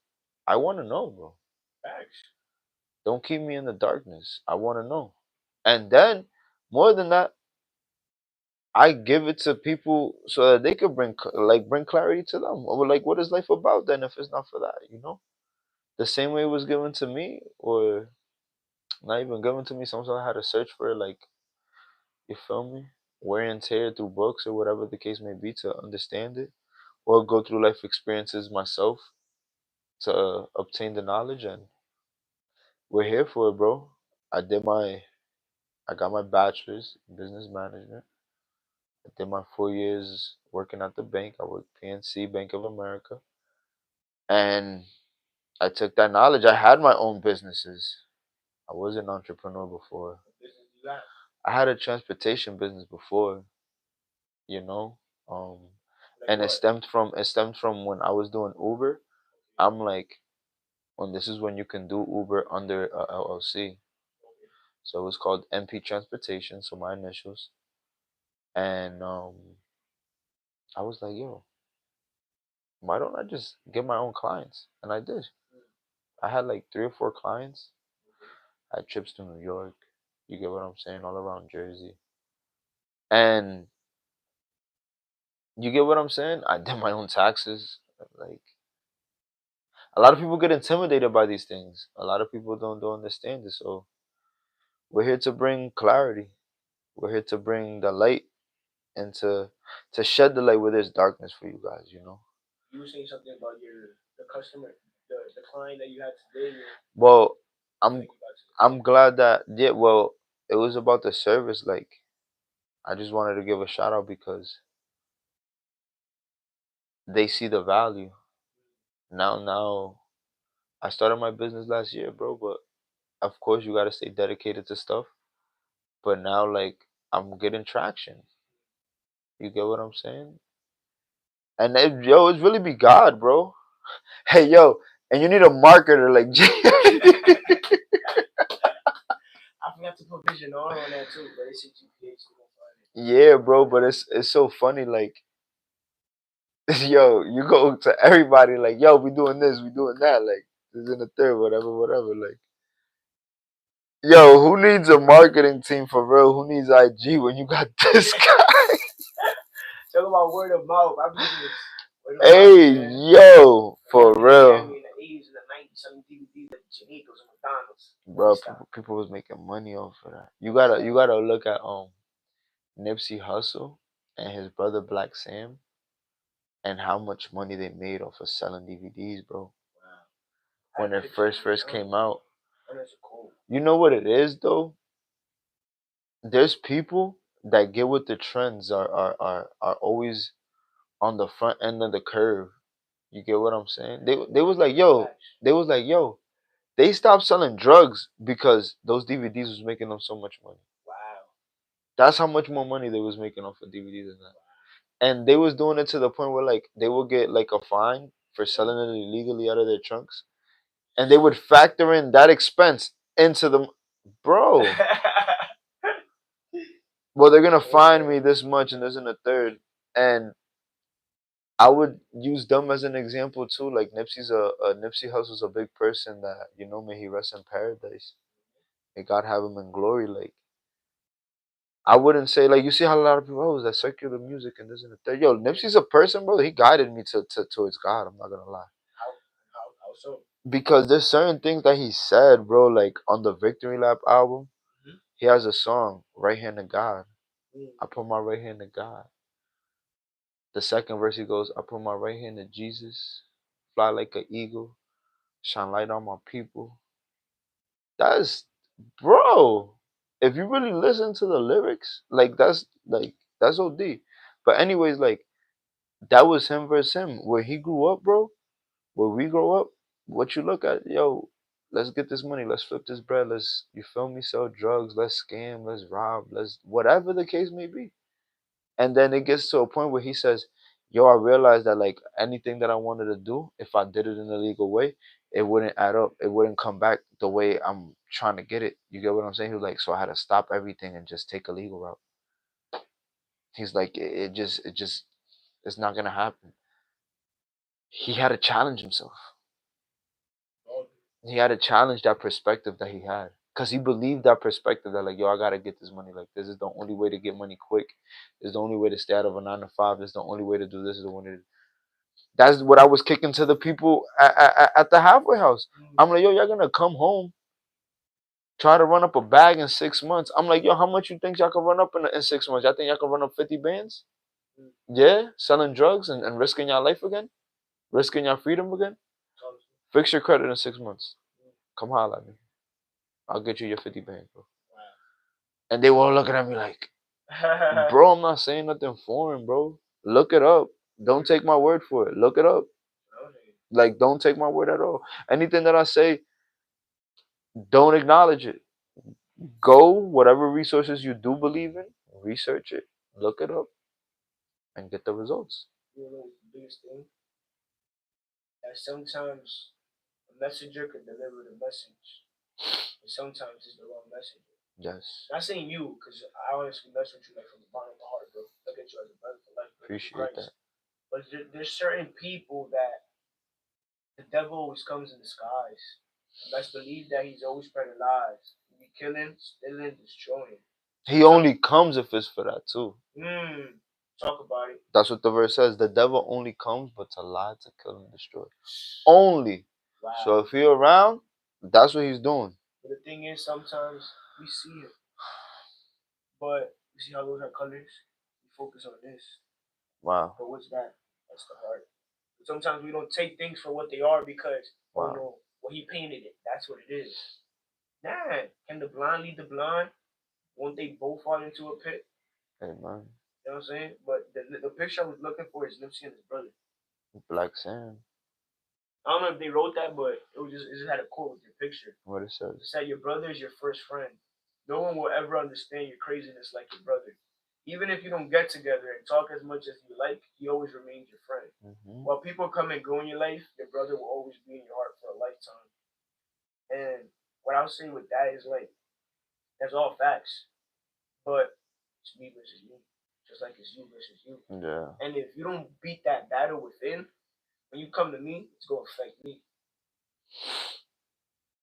[SPEAKER 2] I want to know, bro.
[SPEAKER 1] Facts.
[SPEAKER 2] Don't keep me in the darkness. I want to know. And then, more than that, I give it to people so that they could bring clarity to them. Or like, what is life about then if it's not for that? You know, the same way it was given to me, or not even given to me. Sometimes I had to search for it. Like, you feel me? Wear and tear through books or whatever the case may be to understand it, or go through life experiences myself to obtain the knowledge. And we're here for it, bro. I did my, I got my bachelor's in business management. I did my 4 years working at the bank. I worked PNC, Bank of America, and I took that knowledge. I had my own businesses. I was an entrepreneur before.
[SPEAKER 1] What business you got?
[SPEAKER 2] I had a transportation business before, you know, um,
[SPEAKER 1] Like
[SPEAKER 2] and
[SPEAKER 1] what?
[SPEAKER 2] it stemmed from when I was doing Uber. I'm like, when this is when you can do Uber under a LLC.
[SPEAKER 1] Okay.
[SPEAKER 2] So it was called MP Transportation, so my initials. And I was like, yo, why don't I just get my own clients? And I did. I had like 3 or 4 clients. I had trips to New York. You get what I'm saying? All around Jersey. And you get what I'm saying? I did my own taxes. Like, a lot of people get intimidated by these things. A lot of people don't understand it. So we're here to bring clarity. We're here to bring the light and to shed the light where there's darkness for you guys, you know.
[SPEAKER 1] You were saying something about the customer, the client that you had today.
[SPEAKER 2] Well,
[SPEAKER 1] Like
[SPEAKER 2] I'm
[SPEAKER 1] you got to
[SPEAKER 2] I'm glad that, yeah, well, it was about the service. Like, I just wanted to give a shout out because they see the value. Now I started my business last year, bro, but of course you gotta stay dedicated to stuff. But now, like, I'm getting traction. You get what I'm saying? And yo, it's really be God, bro. Hey, yo, and you need a marketer like
[SPEAKER 1] I forgot to put Vision on that too, but it's a GPS. You gonna find it.
[SPEAKER 2] Yeah, bro, but it's so funny, like, yo, you go to everybody like, yo, we doing this, we doing that, like, this in the third, whatever, like, yo, who needs a marketing team for real? Who needs IG when you got this guy?
[SPEAKER 1] Talk about word of mouth. I believe it's word of mouth,
[SPEAKER 2] Hey,
[SPEAKER 1] man.
[SPEAKER 2] yo,
[SPEAKER 1] Like
[SPEAKER 2] for
[SPEAKER 1] that video they had
[SPEAKER 2] real,
[SPEAKER 1] me in the 80s and the 90s, some DVDs like Chinitos and McDonald's.
[SPEAKER 2] bro. People was making money off of that. You gotta look at Nipsey Hussle and his brother Black Sam and how much money they made off of selling DVDs, bro.
[SPEAKER 1] Wow.
[SPEAKER 2] When it first came out.
[SPEAKER 1] That's cool.
[SPEAKER 2] You know what it is though? There's people that get with the trends are always on the front end of the curve. You get what I'm saying? They was like, yo, they was like, yo, they stopped selling drugs because those DVDs was making them so much money.
[SPEAKER 1] Wow.
[SPEAKER 2] That's how much more money they was making off of DVDs than that. And they was doing it to the point where like they would get like a fine for selling it illegally out of their trunks, and they would factor in that expense into the bro. Well, they're gonna fine me this much and this and a third, and I would use them as an example too. Like Nipsey Hussle's a big person that, you know, may he rest in paradise. May God have him in glory. Like, I wouldn't say, like, you see how a lot of people, oh, is that secular music and this and the third. Yo, Nipsey's a person, bro. He guided me to towards God. I'm not gonna lie.
[SPEAKER 1] How so?
[SPEAKER 2] Because there's certain things that he said, bro. Like on the Victory Lap album, he has a song, Right Hand to God. I put my right hand to God. The second verse he goes, I put my right hand to Jesus, fly like an eagle, shine light on my people. That's, bro. If you really listen to the lyrics, like that's OD. But anyways, like, that was him versus him. Where he grew up, bro. Where we grow up, what you look at, yo, let's get this money, let's flip this bread, let's, you feel me, sell drugs, let's scam, let's rob, let's, whatever the case may be. And then it gets to a point where he says, yo, I realized that like anything that I wanted to do, if I did it in a legal way, it wouldn't add up. It wouldn't come back the way I'm trying to get it. You get what I'm saying? He was like, so I had to stop everything and just take a legal route. He's like, it just, it's not gonna happen. He had to challenge himself. He had to challenge that perspective that he had. Cause he believed that perspective that like, yo, I gotta get this money. Like, this is the only way to get money quick. This is the only way to stay out of a 9 to 5. This is the only way to do this. Is the one to. That's what I was kicking to the people at the halfway house. I'm like, yo, y'all gonna come home, try to run up a bag in 6 months. I'm like, yo, how much you think y'all can run up in 6 months? Y'all think y'all can run up 50 bands? Yeah, selling drugs and risking your life again, risking your freedom again. Fix your credit in 6 months. Come holler at me. I'll get you your 50 bands, bro. And they were all looking at me like, bro, I'm not saying nothing foreign, bro. Look it up. Don't take my word for it. Look it up. Like, don't take my word at all. Anything that I say, don't acknowledge it. Go, whatever resources you do believe in, research it, look it up, and get the results.
[SPEAKER 1] You know, the biggest thing that sometimes a messenger could deliver the message, but sometimes it's the wrong messenger.
[SPEAKER 2] Yes.
[SPEAKER 1] Not saying you, because I honestly mess with you like from the bottom of the heart, bro. Look at you as a brother for life.
[SPEAKER 2] Appreciate that.
[SPEAKER 1] But there's certain people that the devil always comes in disguise. Let's believe that he's always spreading lies. He be killing, stealing, destroying.
[SPEAKER 2] He only comes if it's for that too.
[SPEAKER 1] Talk about it.
[SPEAKER 2] That's what the verse says. The devil only comes but to lie, to kill, and destroy. Only. Wow. So if you're around, that's what he's doing.
[SPEAKER 1] But the thing is, sometimes we see it. But you see how those are colors? You focus on this.
[SPEAKER 2] Wow.
[SPEAKER 1] But what's that? That's the heart. Sometimes we don't take things for what they are because, oh
[SPEAKER 2] Wow.
[SPEAKER 1] no, well, he painted it. That's what it is. Nah, can the blind lead the blind? Won't they both fall into a pit?
[SPEAKER 2] Hey man.
[SPEAKER 1] You know what I'm saying? But the picture I was looking for is Nipsey and his brother.
[SPEAKER 2] Black Sand.
[SPEAKER 1] I don't know if they wrote that, but it just had a quote with your picture.
[SPEAKER 2] What it says?
[SPEAKER 1] It said, "Your brother is your first friend. No one will ever understand your craziness like your brother. Even if you don't get together and talk as much as you like, he always remains your friend. While people come and go in your life, your brother will always be in your heart for a lifetime." And what I'll say with that is like, that's all facts. But it's me versus me, just like it's you versus you.
[SPEAKER 2] Yeah.
[SPEAKER 1] And if you don't beat that battle within, when you come to me, it's gonna affect me.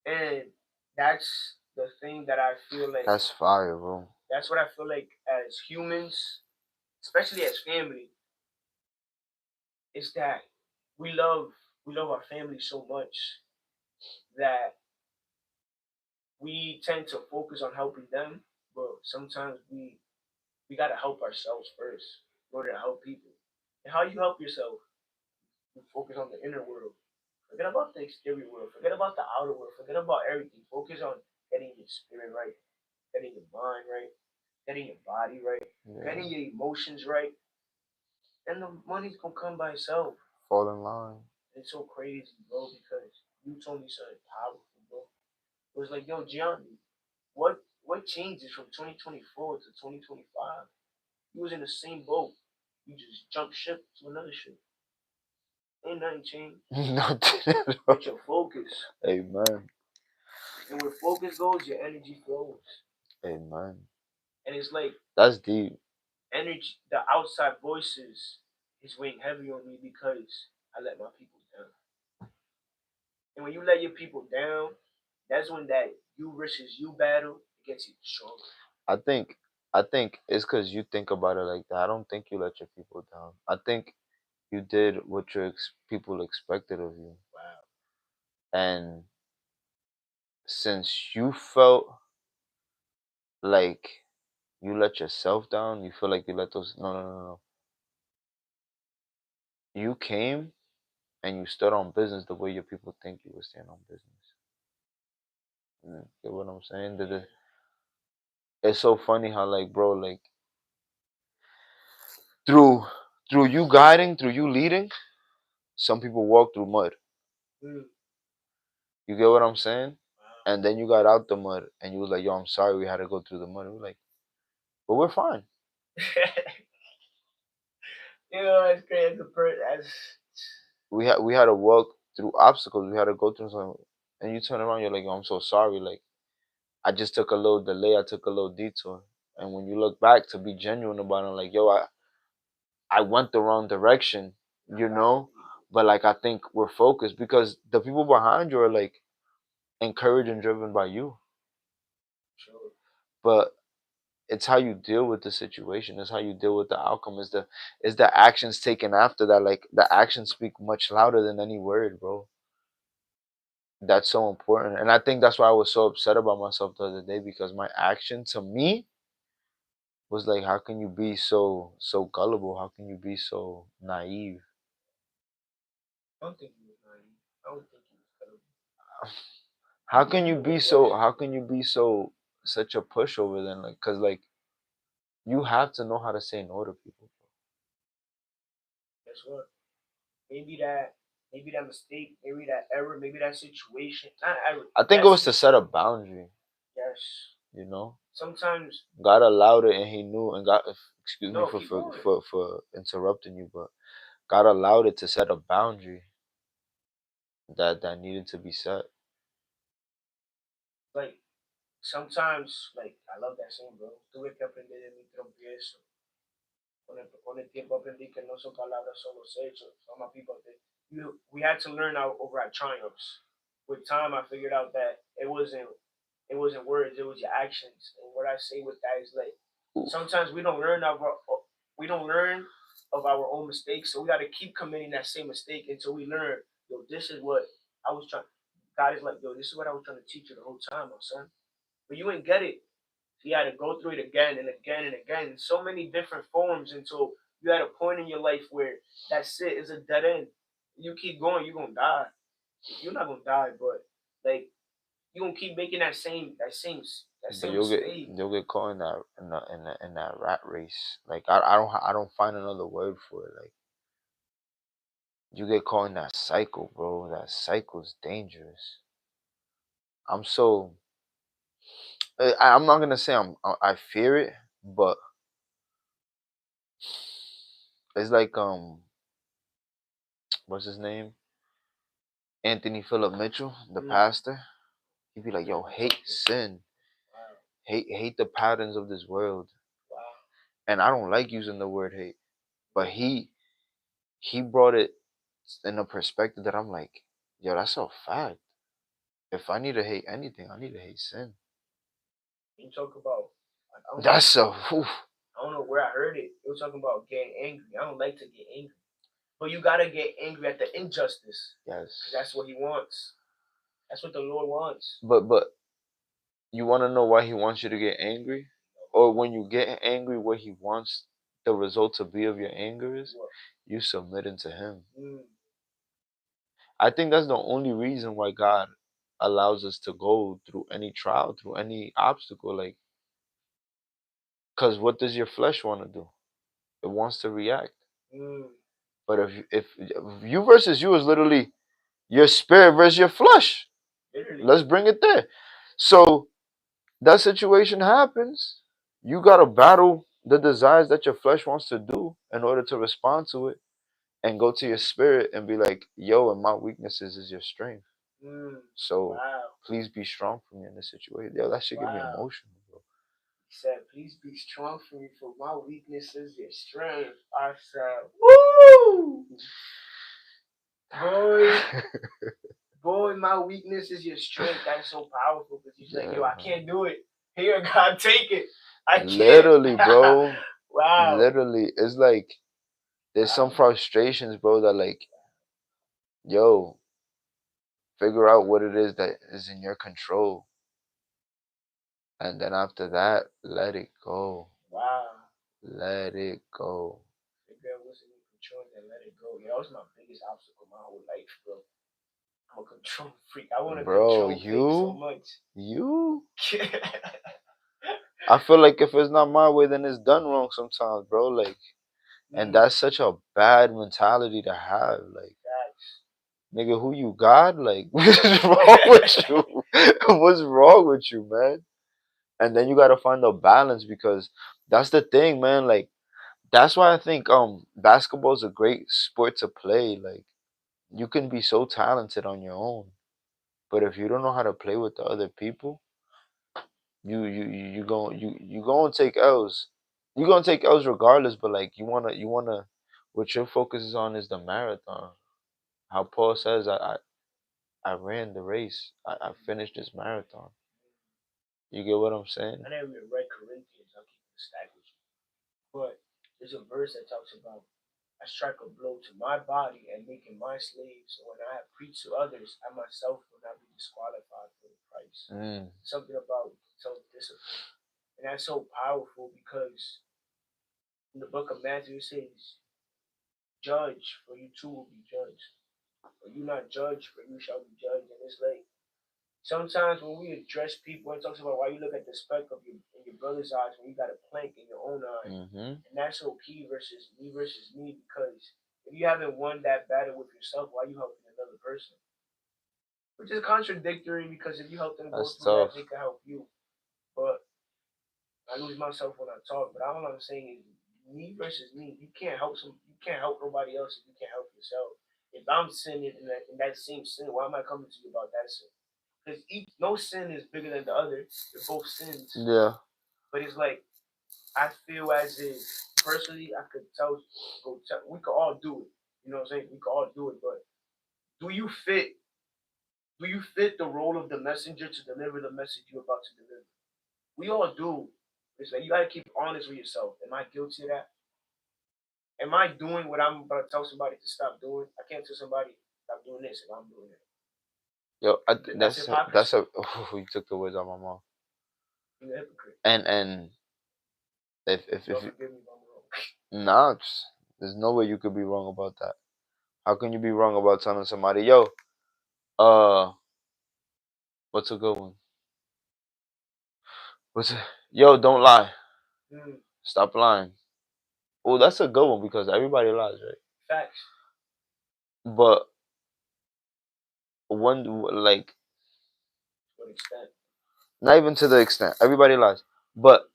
[SPEAKER 1] And that's the thing that I feel like.
[SPEAKER 2] That's fire, bro.
[SPEAKER 1] That's what I feel like as humans, especially as family, is that we love our family so much that we tend to focus on helping them, but sometimes we gotta help ourselves first in order to help people. And how you help yourself? You focus on the inner world. Forget about the exterior world. Forget about the outer world. Forget about everything. Focus on getting your spirit right, getting your mind right, getting your body right, getting your emotions right, and the money's gonna come by itself.
[SPEAKER 2] Fall in line.
[SPEAKER 1] It's so crazy, bro, because you told me something powerful, bro. It was like, yo, Gianni, what changes from 2024 to 2025? You was in the same boat. You just jumped ship to another ship. Ain't nothing changed.
[SPEAKER 2] Nothing at all.
[SPEAKER 1] But your focus.
[SPEAKER 2] Amen.
[SPEAKER 1] And where focus goes, your energy flows.
[SPEAKER 2] Amen.
[SPEAKER 1] And it's like
[SPEAKER 2] that's deep.
[SPEAKER 1] Energy, the outside voices is weighing heavy on me because I let my people down. And when you let your people down, that's when that you versus you battle gets even stronger.
[SPEAKER 2] I think it's because you think about it like that. I don't think you let your people down. I think you did what your people expected of you.
[SPEAKER 1] Wow.
[SPEAKER 2] And since you felt like you let yourself down, you feel like you let those. No, no, no, no. You came and you stood on business the way your people think you would stand on business. You get what I'm saying? It's so funny how, like, bro, like, through you guiding, through you leading, some people walk through mud.
[SPEAKER 1] Mm.
[SPEAKER 2] You get what I'm saying?
[SPEAKER 1] Wow.
[SPEAKER 2] And then you got out the mud and you was like, yo, I'm sorry we had to go through the mud. And we're like, but we're fine.
[SPEAKER 1] You know, it's crazy. As
[SPEAKER 2] We had to walk through obstacles. We had to go through something. And you turn around, you're like, yo, I'm so sorry. Like, I just took a little delay. I took a little detour. And when you look back to be genuine about it, like, yo, I went the wrong direction, you know? But, like, I think we're focused because the people behind you are, like, encouraged and driven by you.
[SPEAKER 1] Sure.
[SPEAKER 2] But it's how you deal with the situation. It's how you deal with the outcome. Is the actions taken after that. Like, the actions speak much louder than any word, bro. That's so important. And I think that's why I was so upset about myself the other day, because my action to me was like, how can you be so gullible? How can you be so naive?
[SPEAKER 1] I don't think he was naive. I don't think he was terrible.
[SPEAKER 2] How can you be so such a pushover then? Like, cause like you have to know how to say no to people.
[SPEAKER 1] Guess what? Maybe that mistake, maybe that error, maybe that situation. Not error.
[SPEAKER 2] I think it was to set a boundary.
[SPEAKER 1] Yes.
[SPEAKER 2] You know.
[SPEAKER 1] Sometimes
[SPEAKER 2] God allowed it, and He knew. And God, excuse me
[SPEAKER 1] no,
[SPEAKER 2] for interrupting you, but God allowed it to set a boundary that needed to be set.
[SPEAKER 1] like sometimes like I love that saying, bro. Tuve que aprender de mi tropiezo. Con el tiempo aprendí que no son palabras, son los hechos. All my people, we had to learn over our triumphs. With time, I figured out that it wasn't words, it was your actions. And what I say with that is like sometimes we don't learn of our own mistakes, so we got to keep committing that same mistake until we learn. Yo, this is what I was trying. God is like, yo, this is what I was trying to teach you the whole time, my son. But you ain't get it. He had to go through it again and again and again in so many different forms until you had a point in your life where that's it, it's a dead end. You keep going, you're gonna die. You're not gonna die, but like you're gonna keep making that
[SPEAKER 2] But
[SPEAKER 1] same mistake.
[SPEAKER 2] you'll get caught in in that rat race. Like I don't find another word for it. Like you get caught in that cycle, bro. That cycle's dangerous. I'm so I'm not gonna say I fear it, but it's like what's his name? Anthony Philip Mitchell, the pastor. He'd be like, "Yo, hate sin,
[SPEAKER 1] Wow.
[SPEAKER 2] hate the patterns of this world."
[SPEAKER 1] Wow.
[SPEAKER 2] And I don't like using the word hate, but he brought it in a perspective that I'm like, yo, that's a fact. If I need to hate anything, I need to hate sin.
[SPEAKER 1] You talk about like,
[SPEAKER 2] That's a whew.
[SPEAKER 1] I don't know where I heard it. It was talking about getting angry. I don't like to get angry. But you gotta get angry at the injustice.
[SPEAKER 2] Yes.
[SPEAKER 1] That's what he wants. That's what the Lord wants.
[SPEAKER 2] But you want to know why he wants you to get angry, or when you get angry, what he wants the result to be of your anger is
[SPEAKER 1] What?
[SPEAKER 2] you submitting to him.
[SPEAKER 1] Mm.
[SPEAKER 2] I think that's the only reason why God allows us to go through any trial, through any obstacle, like, because what does your flesh want to do? It wants to react.
[SPEAKER 1] Mm.
[SPEAKER 2] But if you versus you is literally your spirit versus your flesh.
[SPEAKER 1] Literally.
[SPEAKER 2] Let's bring it there. So that situation happens. You gotta battle the desires that your flesh wants to do in order to respond to it, and go to your spirit and be like, "Yo, and my weaknesses is your strength.
[SPEAKER 1] Mm.
[SPEAKER 2] So
[SPEAKER 1] Wow.
[SPEAKER 2] please be strong for me in this situation." Yo, that should get me emotional, bro.
[SPEAKER 1] He said, "Please be strong for me, for my weaknesses, your strength." I said, "Woo, boy, boy, my weakness is your strength." That's so powerful because he's like, "Yo, I can't do it. Here, God, take it. I can't."
[SPEAKER 2] Literally, bro.
[SPEAKER 1] Wow.
[SPEAKER 2] Literally, it's like there's some frustrations, bro, that like, yo, figure out what it is that is in your control, and then after that, let it go.
[SPEAKER 1] Wow.
[SPEAKER 2] Let it go.
[SPEAKER 1] Figure out what's in your control and let it go. Yeah, that was my biggest obstacle my whole life, bro. I'm a control freak. I want to
[SPEAKER 2] Bro,
[SPEAKER 1] control things so much.
[SPEAKER 2] you I feel like if it's not my way, then it's done wrong sometimes, bro. Like, and that's such a bad mentality to have. Like, nigga, who you got? Like, what's wrong with you? What's wrong with you, man? And then you gotta find a balance, because that's the thing, man. Like, that's why I think basketball is a great sport to play. Like, you can be so talented on your own, but if you don't know how to play with the other people, you gonna take L's. You gonna take L's regardless, but like you wanna what your focus is on is the marathon. How Paul says, I ran the race. I finished this marathon. You get what I'm saying?
[SPEAKER 1] I never even read Corinthians. I'll keep it stack with you. But there's a verse that talks about I strike a blow to my body and make it my slave. So when I have preached to others, I myself will not be disqualified for the price. Something about self discipline. And that's so powerful because in the book of Matthew it says, "Judge, for you too will be judged. For you not judge, for you shall be judged." And it's like sometimes when we address people, it talks about why you look at the speck of your brother's eyes when you got a plank in your own eye. And that's so key versus me because if you haven't won that battle with yourself, why are you helping another person? Which is contradictory because if you help them go through that, they can help you. But I lose myself when I talk. But all I'm saying is me versus me. You can't help You can't help nobody else if you can't help yourself. If I'm sinning in that same sin, why am I coming to you about that sin? Because no sin is bigger than the other. They're both sins.
[SPEAKER 2] Yeah.
[SPEAKER 1] But it's like I feel as if personally I could we could all do it. You know what I'm saying? We could all do it. But do you fit? Do you fit the role of the messenger to deliver the message you're about to deliver? We all do. It's like you gotta keep honest with yourself. Am I guilty of that? Am I doing what I'm about to tell somebody to stop doing? I can't tell somebody stop doing this if I'm doing it.
[SPEAKER 2] Yo, that's a oh, you took the words out of my mouth.
[SPEAKER 1] You're a hypocrite.
[SPEAKER 2] And if
[SPEAKER 1] Lord forgive me if I'm wrong.
[SPEAKER 2] nah, there's no way you could be wrong about that. How can you be wrong about telling somebody, yo, uh, what's a good one? What's a, yo, don't lie.
[SPEAKER 1] Mm,
[SPEAKER 2] Stop lying. Oh, that's a good one because everybody lies, right?
[SPEAKER 1] facts.
[SPEAKER 2] But one like
[SPEAKER 1] To what extent?
[SPEAKER 2] not even to the extent everybody lies. But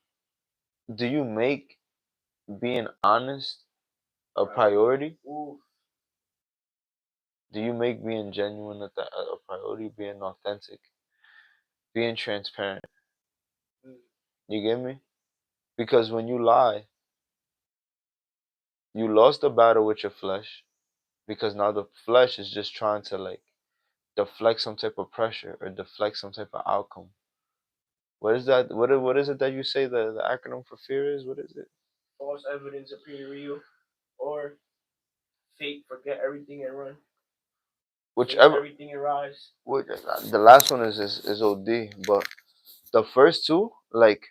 [SPEAKER 2] do you make being honest a priority?
[SPEAKER 1] Ooh.
[SPEAKER 2] Do you make being genuine a priority? Being authentic, being transparent.
[SPEAKER 1] Mm,
[SPEAKER 2] You get me? Because when you lie, you lost the battle with your flesh. Because now the flesh is just trying to like deflect some type of pressure or deflect some type of outcome. What is that? What is it that you say the acronym for fear is? What is it?
[SPEAKER 1] false evidence appear real, or fake forget everything and run. Face
[SPEAKER 2] Whichever.
[SPEAKER 1] everything and rise.
[SPEAKER 2] The last one is OD, but the first two, like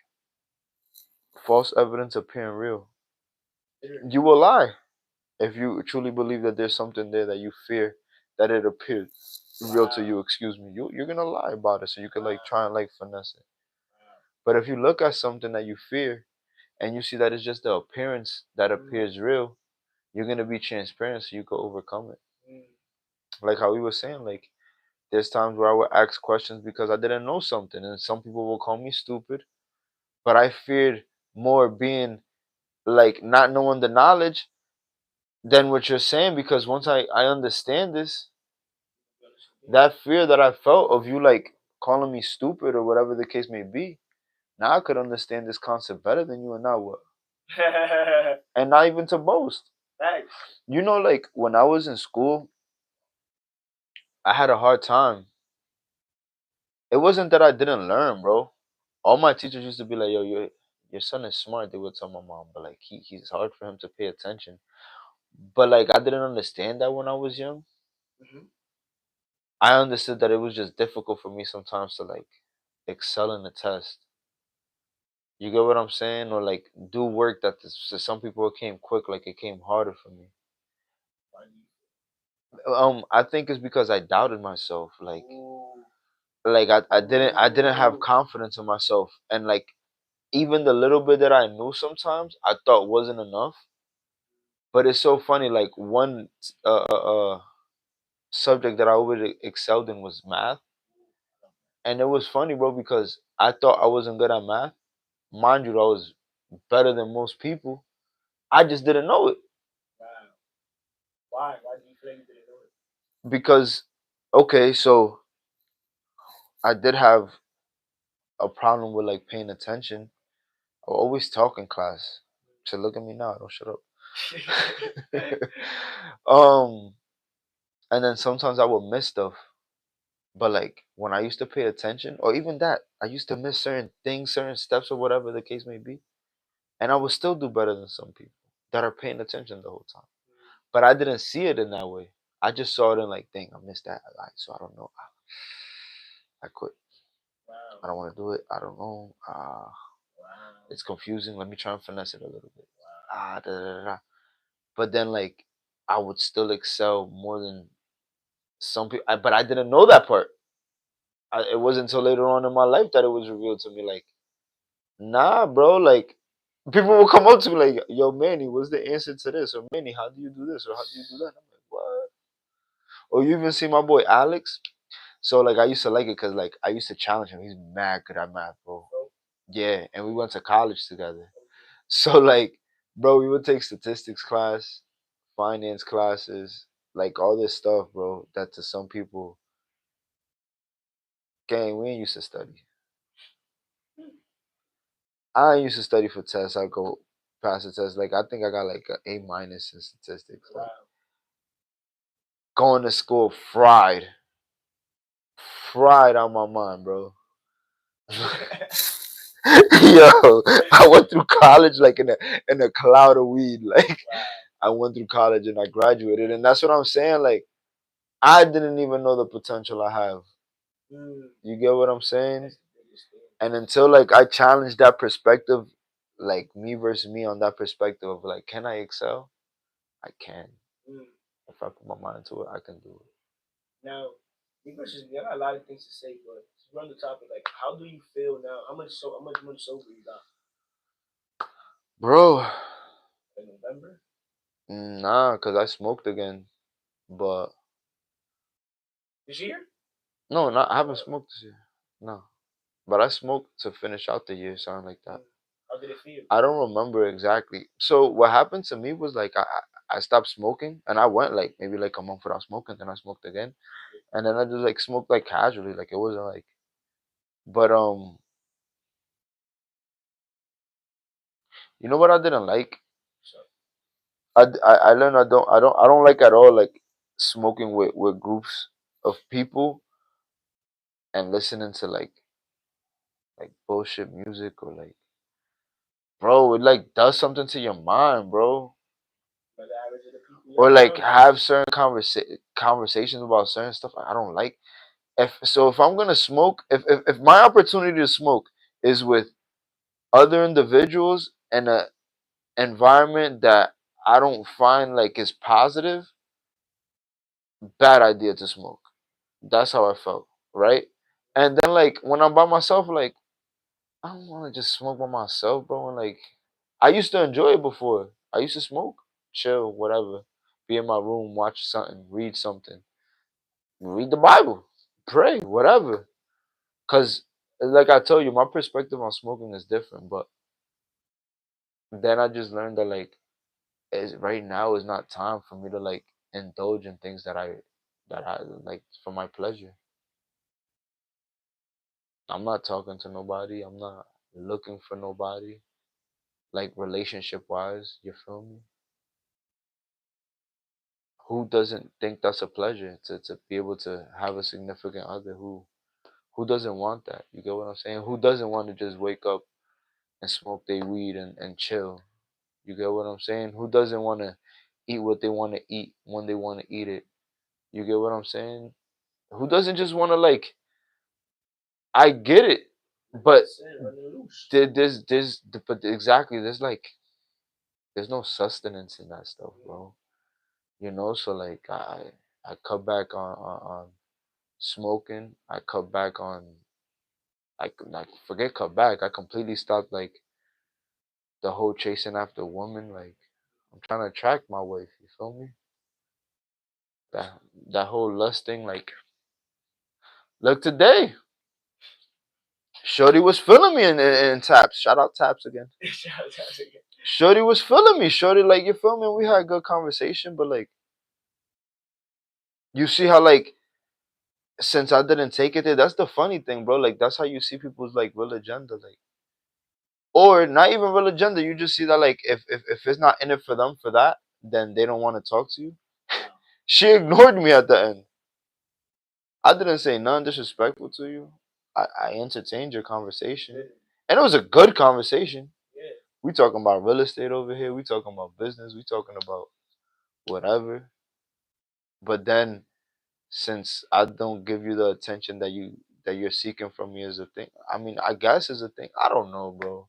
[SPEAKER 2] false evidence appearing real,
[SPEAKER 1] Literally.
[SPEAKER 2] you will lie if you truly believe that there's something there that you fear that it appeared real to you.
[SPEAKER 1] Wow.
[SPEAKER 2] Excuse me. You're gonna lie about it so you can like
[SPEAKER 1] Wow.
[SPEAKER 2] try and like finesse it.
[SPEAKER 1] Wow.
[SPEAKER 2] But if you look at something that you fear and you see that it's just the appearance that
[SPEAKER 1] Mm,
[SPEAKER 2] appears real, you're gonna be transparent so you can overcome it.
[SPEAKER 1] mm,
[SPEAKER 2] Like how we were saying, like there's times where I would ask questions because I didn't know something, and some people will call me stupid, but I feared more being like not knowing the knowledge than what you're saying because once I understand this, that fear that I felt of you like calling me stupid or whatever the case may be, now I could understand this concept better than you and now what? And not even to boast.
[SPEAKER 1] Thanks.
[SPEAKER 2] You know, like when I was in school, I had a hard time. It wasn't that I didn't learn, bro. All my teachers used to be like, "Yo, your son is smart." They would tell my mom, but like he's hard for him to pay attention. But like I didn't understand that when I was young.
[SPEAKER 1] Mm-hmm.
[SPEAKER 2] I understood that it was just difficult for me sometimes to like excel in the test. You get what I'm saying? Or like do work that to some people it came quick, like it came harder for me.
[SPEAKER 1] Why do you?
[SPEAKER 2] I think it's because I doubted myself.
[SPEAKER 1] Ooh.
[SPEAKER 2] Like I didn't have confidence in myself, and like even the little bit that I knew sometimes I thought wasn't enough. But it's so funny. Like one subject that I always excelled in was math, and it was funny, bro, because I thought I wasn't good at math. Mind you, I was better than most people. I just didn't know it
[SPEAKER 1] Wow. Why? Why do you feel like you didn't know it?
[SPEAKER 2] because, okay, so I did have a problem with like paying attention. I would always talk in class. So look at me now. Don't shut up. um, and then sometimes I would miss stuff. But like when I used to pay attention, or even that, I used to miss certain things, certain steps, or whatever the case may be, and I would still do better than some people that are paying attention the whole time. But I didn't see it in that way. I just saw it in like, dang, I missed that a lot, so I don't know. I quit.
[SPEAKER 1] Wow.
[SPEAKER 2] I don't want to do it. I don't know.
[SPEAKER 1] Wow.
[SPEAKER 2] It's confusing. Let me try and finesse it a little bit.
[SPEAKER 1] Wow.
[SPEAKER 2] Da, da, da, da. But then like I would still excel more than some people. But I didn't know that part. It wasn't until later on in my life that it was revealed to me. Like, nah, bro. Like people will come up to me like, "Yo, Manny, what's the answer to this?" Or Manny, how do you do this? Or how do you do that? I'm like, what? Or you even see my boy Alex. So like I used to like it because like I used to challenge him. He's mad good at math, bro.
[SPEAKER 1] Oh,
[SPEAKER 2] Yeah, and we went to college together. So like, bro, we would take statistics class, finance classes, like all this stuff, bro. That to some people, gang, we ain't used to study. I ain't used to study for tests. I go pass the test. Like I think I got like an A minus in statistics. Like
[SPEAKER 1] wow.
[SPEAKER 2] going to school fried on my mind, bro. Yo, I went through college like in a cloud of weed. Like
[SPEAKER 1] Wow.
[SPEAKER 2] I went through college and I graduated, and that's what I'm saying. Like I didn't even know the potential I have.
[SPEAKER 1] Mm,
[SPEAKER 2] You get what I'm saying?
[SPEAKER 1] that's the biggest thing.
[SPEAKER 2] And until like I challenge that perspective, like me versus me on that perspective of like, can I excel? I can.
[SPEAKER 1] Mm.
[SPEAKER 2] If I put my mind to it, I can do it.
[SPEAKER 1] Now, me versus me, I got a lot of things to say, but to run the topic, like, how do you feel now? How much money sober you got?
[SPEAKER 2] Bro,
[SPEAKER 1] In November?
[SPEAKER 2] nah, cause I smoked again. But
[SPEAKER 1] This year?
[SPEAKER 2] no, not I haven't
[SPEAKER 1] Uh,
[SPEAKER 2] smoked this year. No. But I smoked to finish out the year, something like that.
[SPEAKER 1] mm. How did it feel?
[SPEAKER 2] I don't remember exactly. So what happened to me was like I stopped smoking and I went like maybe like a month without smoking, then I smoked again. And then I just like smoked like casually, like it wasn't like but you know what I didn't like?
[SPEAKER 1] So,
[SPEAKER 2] I learned I don't like at all like smoking with groups of people and listening to like bullshit music or like bro, it like does something to your mind, bro.
[SPEAKER 1] by the average of the people you
[SPEAKER 2] Or
[SPEAKER 1] have
[SPEAKER 2] like
[SPEAKER 1] around you.
[SPEAKER 2] have certain conversations about certain stuff I don't like. If I'm gonna smoke, if my opportunity to smoke is with other individuals and a environment that I don't find like is positive, bad idea to smoke. That's how I felt, right? And then like when I'm by myself, like I don't want to just smoke by myself, bro. And like I used to enjoy it before. I used to smoke, chill, whatever, be in my room, watch something, read the Bible, pray, whatever. Cause like I told you, my perspective on smoking is different. But then I just learned that like is right now is not time for me to like indulge in things that I like for my pleasure. I'm not talking to nobody. I'm not looking for nobody. Like relationship wise, you feel me? Who doesn't think that's a pleasure to be able to have a significant other who doesn't want that? You get what I'm saying? Who doesn't want to just wake up and smoke their weed and chill? You get what I'm saying? Who doesn't want to eat what they want to eat when they want to eat it? You get what I'm saying? Who doesn't just want to like? I get it, but
[SPEAKER 1] That's it, running loose.
[SPEAKER 2] but exactly there's no sustenance in that stuff,
[SPEAKER 1] Mm.
[SPEAKER 2] bro. You know, so like I cut back on smoking. I cut back on like forget cut back. I completely stopped like the whole chasing after women. Like I'm trying to attract my wife. You feel me? That that whole lust thing. Like look today, Shorty was feeling me in Taps. Shout out Taps again.
[SPEAKER 1] Shout out to you.
[SPEAKER 2] Shorty was feeling me. Shorty like you feel me. We had a good conversation, but like you see how like since I didn't take it there, that's the funny thing, bro. Like that's how you see people's like real agenda, like or not even real agenda. You just see that like if it's not in it for them for that, then they don't want to talk to you.
[SPEAKER 1] No.
[SPEAKER 2] She ignored me at the end. I didn't say nothing disrespectful to you. I entertained your conversation,
[SPEAKER 1] Didn't.
[SPEAKER 2] and it was a good conversation.
[SPEAKER 1] Yeah.
[SPEAKER 2] We talking about real estate over here. We talking about business. We talking about whatever. But then since I don't give you the attention that you're seeking from me as a thing. I mean, I guess is a thing. I don't know, bro.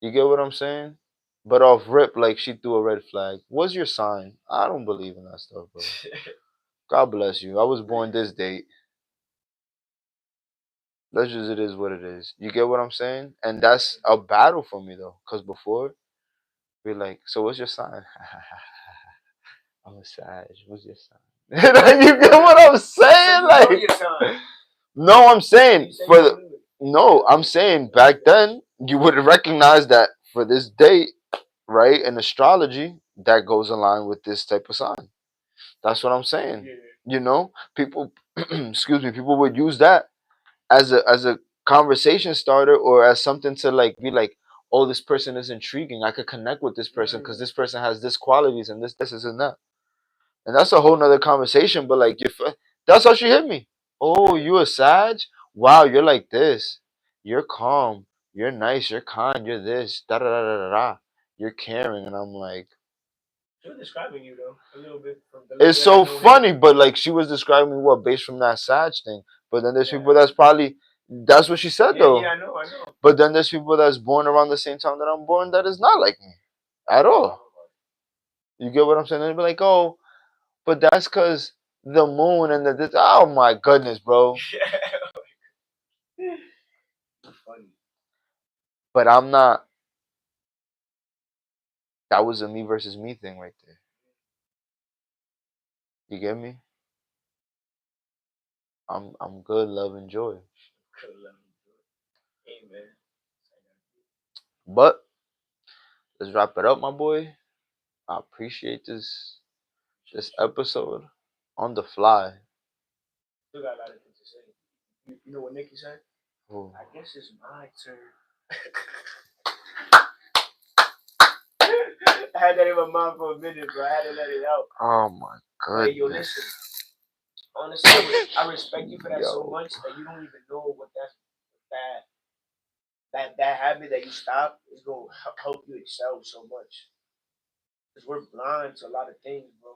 [SPEAKER 2] You get what I'm saying? But off rip, like she threw a red flag. What's your sign? I don't believe in that stuff, bro. God bless you. I was born this date. That's just it is what it is. You get what I'm saying? And that's a battle for me though, cause before we're like, so what's your sign? I'm a Sag. What's your sign? You get what I'm
[SPEAKER 1] So
[SPEAKER 2] saying?
[SPEAKER 1] you know
[SPEAKER 2] Like,
[SPEAKER 1] your time.
[SPEAKER 2] no, I'm
[SPEAKER 1] So
[SPEAKER 2] saying
[SPEAKER 1] you said
[SPEAKER 2] for
[SPEAKER 1] you
[SPEAKER 2] the
[SPEAKER 1] don't do it.
[SPEAKER 2] no, I'm saying back then you would recognize that for this date, right? In astrology, that goes in line with this type of sign. That's what I'm saying.
[SPEAKER 1] Yeah.
[SPEAKER 2] You know, people, excuse me, people would use that as a conversation starter or as something to like be like, oh, this person is intriguing. I could connect with this person because
[SPEAKER 1] Mm.
[SPEAKER 2] this person has this qualities and this is and that. And that's a whole nother conversation. But like, if that's how she hit me. Oh,
[SPEAKER 1] Yeah.
[SPEAKER 2] you a Sag? Wow, you're like this. You're calm. You're nice. You're kind. You're this. Da da da da da. Da. You're caring, and I'm like,
[SPEAKER 1] She was describing you though a little bit from the little
[SPEAKER 2] it's
[SPEAKER 1] bit I
[SPEAKER 2] so
[SPEAKER 1] know him.
[SPEAKER 2] funny. But like, she was describing me what based from that Sag thing. But then there's
[SPEAKER 1] Yeah.
[SPEAKER 2] people that's probably That's what she said,
[SPEAKER 1] Yeah,
[SPEAKER 2] though.
[SPEAKER 1] yeah, I know.
[SPEAKER 2] But then there's people that's born around the same time that I'm born that is not like me at all. You get what I'm saying? They'll be like, oh, but that's because the moon and the this. Oh my goodness, bro.
[SPEAKER 1] Funny.
[SPEAKER 2] But I'm not. That was a me versus me thing right there. You get me? I'm good, love and joy.
[SPEAKER 1] Amen.
[SPEAKER 2] But let's wrap it up, my boy. I appreciate this episode on the fly.
[SPEAKER 1] Still got a lot of things to say. You know what Nikki said?
[SPEAKER 2] Ooh.
[SPEAKER 1] I guess it's my turn. I had that in my mind for a minute, bro. I had to let it out.
[SPEAKER 2] Oh my
[SPEAKER 1] But hey, yo,
[SPEAKER 2] goodness.
[SPEAKER 1] listen. Honestly, I respect you for that so
[SPEAKER 2] Yo.
[SPEAKER 1] much that you don't even know what that habit that you stop is gonna help you excel so much. Because we're blind to a lot of things, bro.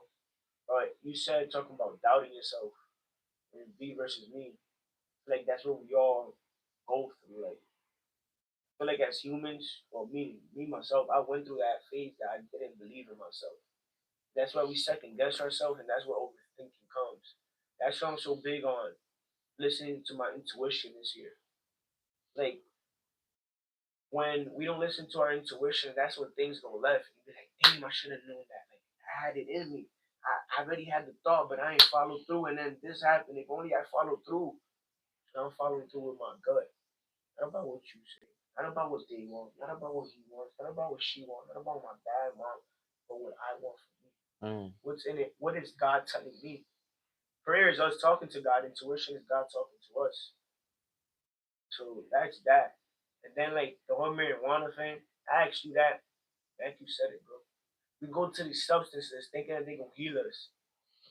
[SPEAKER 1] But you said talking about doubting yourself and me versus me. Like that's what we all go through. Like I feel like as humans, or me myself, I went through that phase that I didn't believe in myself. That's why we second guess ourselves, and that's where overthinking comes. That's why I'm so big on listening to my intuition this year. Like when we don't listen to our intuition, that's when things go left. You be like, damn, I should have known that. Like I had it in me. I already had the thought, but I ain't followed through. And then this happened. If only I followed through. So I'm following through with my gut. Not about what you say. Not about what they want. Not about what he wants. Not about what she wants. Not about my dad want. But what I want for me.
[SPEAKER 2] Mm.
[SPEAKER 1] What's in it? What is God telling me? Prayer is us talking to God. Intuition is God talking to us. So that's that. And then like the whole marijuana thing, I asked you that. Thank you said it, bro. We go to these substances thinking that they gonna heal us.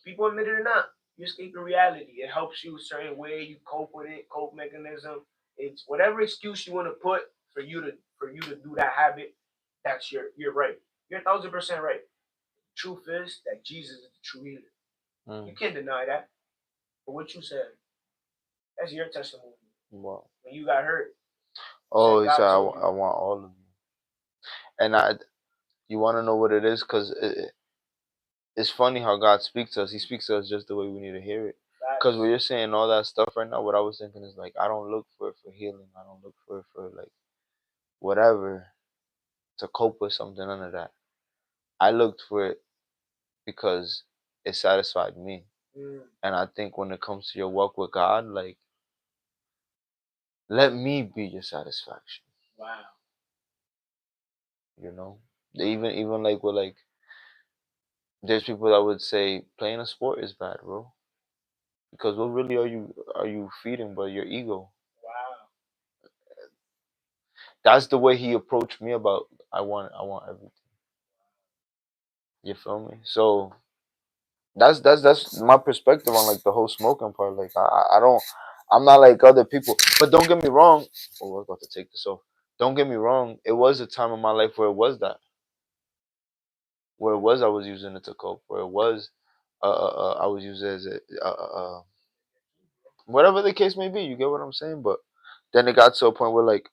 [SPEAKER 1] People admit it or not, you escape the reality. It helps you a certain way. You cope with it, cope mechanism. It's whatever excuse you want to put for you to do that habit. That's you're right. You're 1,000% right. Truth is that Jesus is the true healer. You
[SPEAKER 2] Mm.
[SPEAKER 1] can't deny that. But what you said, that's your testimony.
[SPEAKER 2] Wow.
[SPEAKER 1] When you got hurt, you
[SPEAKER 2] Oh,
[SPEAKER 1] said
[SPEAKER 2] he said
[SPEAKER 1] God told you.
[SPEAKER 2] I want all of you. And you want to know what it is? Because it's funny how God speaks to us. He speaks to us just the way we need to hear it. Because when
[SPEAKER 1] Facts.
[SPEAKER 2] you're saying all that stuff right now, what I was thinking is like, I don't look for it for healing. I don't look for it for like whatever to cope with something, none of that. I looked for it because it satisfied me.
[SPEAKER 1] Mm,
[SPEAKER 2] And I think when it comes to your walk with God, like, let me be your satisfaction.
[SPEAKER 1] wow.
[SPEAKER 2] You know, even like with like, there's people that would say playing a sport is bad, bro. Because what really are you feeding but your ego?
[SPEAKER 1] Wow.
[SPEAKER 2] That's the way he approached me about I want everything. You feel me? So that's my perspective on like the whole smoking part. Like I don't, I'm not like other people. But don't get me wrong. Oh, we're about to take this off. Don't get me wrong. It was a time in my life where it was that, where it was I was using it to cope, where it was I was using it as whatever the case may be. You get what I'm saying? But then it got to a point where like,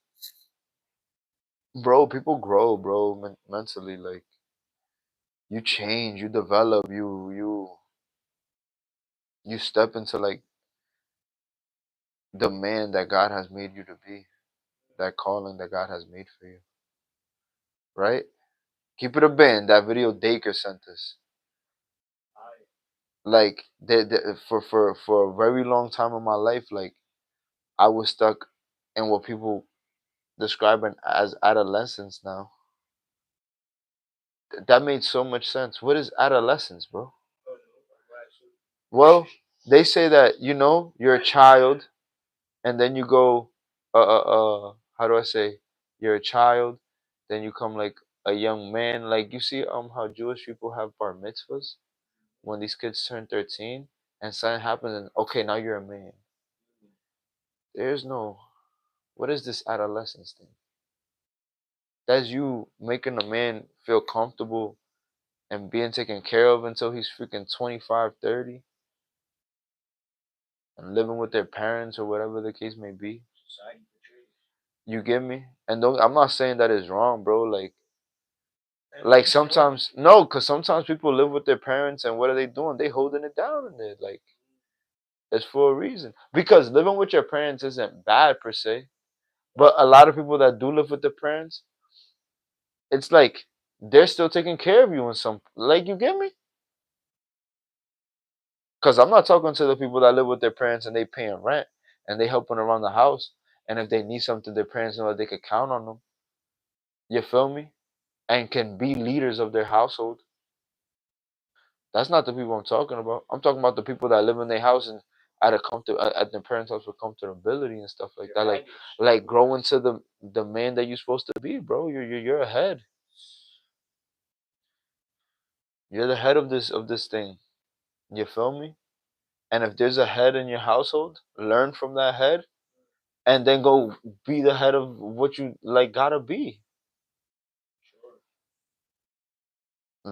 [SPEAKER 2] bro, people grow, bro, mentally. Like you change, you develop, you step into like the man that God has made you to be, that calling that God has made for you, right? Keep it a band. That video Daker sent us. Like for a very long time in my life, like I was stuck in what people describing as adolescence now. That made so much sense. What is adolescence, bro? Well, they say that you're a child, and then you go, how do I say? You're a child, then you come like a young man. Like you see, how Jewish people have bar mitzvahs when these kids turn 13, and something happens, and okay, now you're a man. There's no. What is this adolescence thing? That's you making a man feel comfortable and being taken care of until he's freaking 25, 30, and living with their parents or whatever the case may be.
[SPEAKER 1] society portrays.
[SPEAKER 2] You get me? And don't, I'm not saying that it's wrong, bro.
[SPEAKER 1] And
[SPEAKER 2] Like
[SPEAKER 1] each their own.
[SPEAKER 2] sometimes no, because sometimes people live with their parents, and what are they doing? They holding it down, and they like it's for a reason. Because living with your parents isn't bad per se, but a lot of people that do live with their parents, it's like they're still taking care of you in some, like, you get me? Because I'm not talking to the people that live with their parents and they paying rent and they helping around the house, and if they need something, their parents know that they could count on them. You feel me? And can be leaders of their household. That's not the people I'm talking about. I'm talking about the people that live in their house and at their parents' house with comfortability and stuff like
[SPEAKER 1] Their
[SPEAKER 2] that.
[SPEAKER 1] baggage.
[SPEAKER 2] Like grow into the man that you're supposed to be, bro. You're ahead. You're the head of this thing. You feel me? And if there's a head in your household, learn from that head, and then go be the head of what you like gotta be.
[SPEAKER 1] Sure.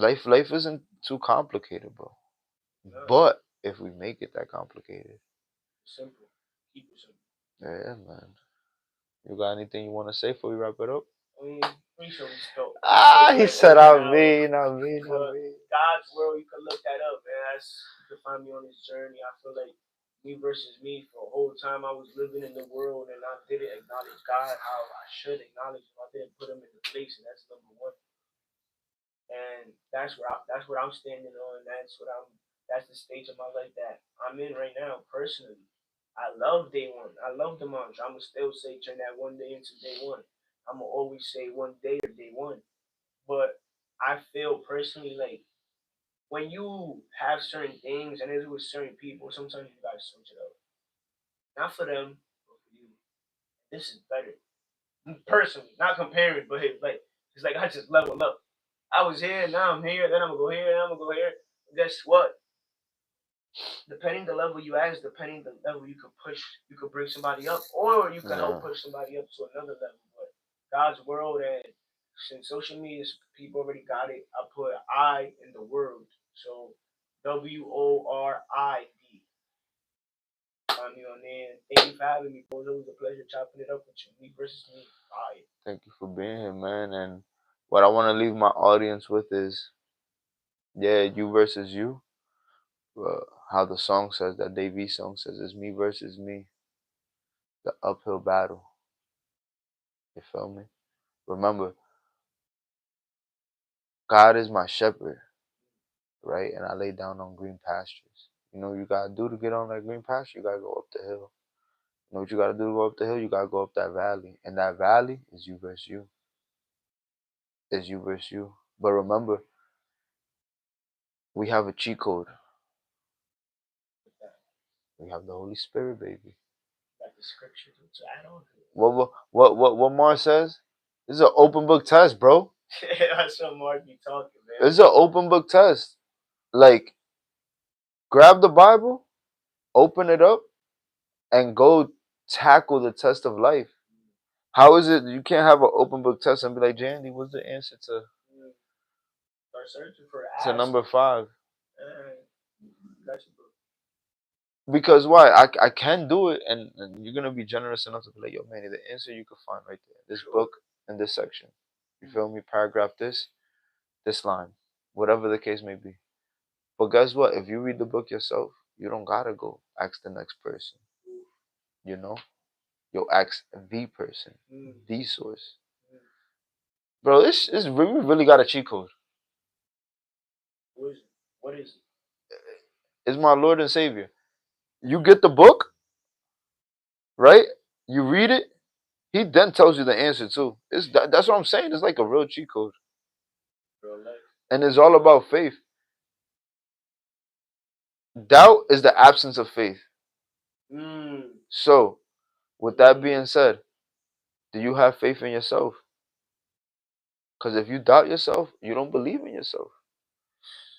[SPEAKER 2] Life isn't too complicated, bro.
[SPEAKER 1] No.
[SPEAKER 2] But if we make it that complicated,
[SPEAKER 1] Simple. Keep it simple.
[SPEAKER 2] yeah, man. You got anything you want to say before we wrap it up?
[SPEAKER 1] I mean, pretty sure we spoke
[SPEAKER 2] Ah,
[SPEAKER 1] for
[SPEAKER 2] he
[SPEAKER 1] like
[SPEAKER 2] said,
[SPEAKER 1] over an
[SPEAKER 2] I
[SPEAKER 1] hour.
[SPEAKER 2] mean, I mean, I
[SPEAKER 1] But
[SPEAKER 2] mean.
[SPEAKER 1] God's world, you can look that up, man. That's you can find me on this journey. I feel like me versus me for a whole time I was living in the world and I didn't acknowledge God how I should acknowledge him. I didn't put him in the place, and that's number one. And that's what I'm standing on. That's the stage of my life that I'm in right now personally. I love day one. I love the mantra. I'ma still say turn that one day into day one. I'ma always say one day or day one. But I feel personally like when you have certain things and it's with certain people, sometimes you gotta switch it up. Not for them, but for you. This is better. Personally, not comparing, but like it's like I just level up. I was here, now I'm here, then I'm gonna go here, then I'm gonna go here. Guess what? Depending the level you at is depending the level you can push, you can bring somebody up, or you can
[SPEAKER 2] Yeah,
[SPEAKER 1] help push somebody up to another level. But God's world and since social media, people already got it. I put I in the world, so WORID. Find me on there. Thank you for having me, boys. It was a pleasure chopping it up with you. Me versus me. Bye.
[SPEAKER 2] thank you for being here, man. And what I want to leave my audience with is, yeah, you versus you. How the song says, that Dave V song says, it's me versus me, the uphill battle. You feel me? Remember, God is my shepherd, right? And I lay down on green pastures. You know what you gotta do to get on that green pasture? You gotta go up the hill. You know what you gotta do to go up the hill? You gotta go up that valley. And that valley is you versus you. Is you versus you. But remember, we have a cheat code. We have the Holy Spirit, baby.
[SPEAKER 1] Got the scripture to add on to it.
[SPEAKER 2] What Mars says? This is an open book test, bro.
[SPEAKER 1] That's what Mark be talking, man.
[SPEAKER 2] It's an open book test. Like, grab the Bible, open it up, and go tackle the test of life. How is it you can't have an open book test and be like, Jandy, what's the answer
[SPEAKER 1] Mm. Start searching for
[SPEAKER 2] to
[SPEAKER 1] ask.
[SPEAKER 2] number 5?
[SPEAKER 1] Got you, bro.
[SPEAKER 2] Because why? I can do it, and you're gonna be generous enough to be like, yo, man, the answer you could find right there. This
[SPEAKER 1] Sure.
[SPEAKER 2] book in this section. You feel me? Paragraph this line, whatever the case may be. But guess what? If you read the book yourself, you don't gotta go ask the next person. You know, you'll ask the person, the source. Bro, this we really got a cheat code.
[SPEAKER 1] What is it? What is it?
[SPEAKER 2] It's my Lord and Savior. You get the book, right? You read it. He then tells you the answer too. That's what I'm saying. It's like a real cheat code,
[SPEAKER 1] Real life.
[SPEAKER 2] and it's all about faith. Doubt is the absence of faith. So, with that being said, do you have faith in yourself? Because if you doubt yourself, you don't believe in yourself.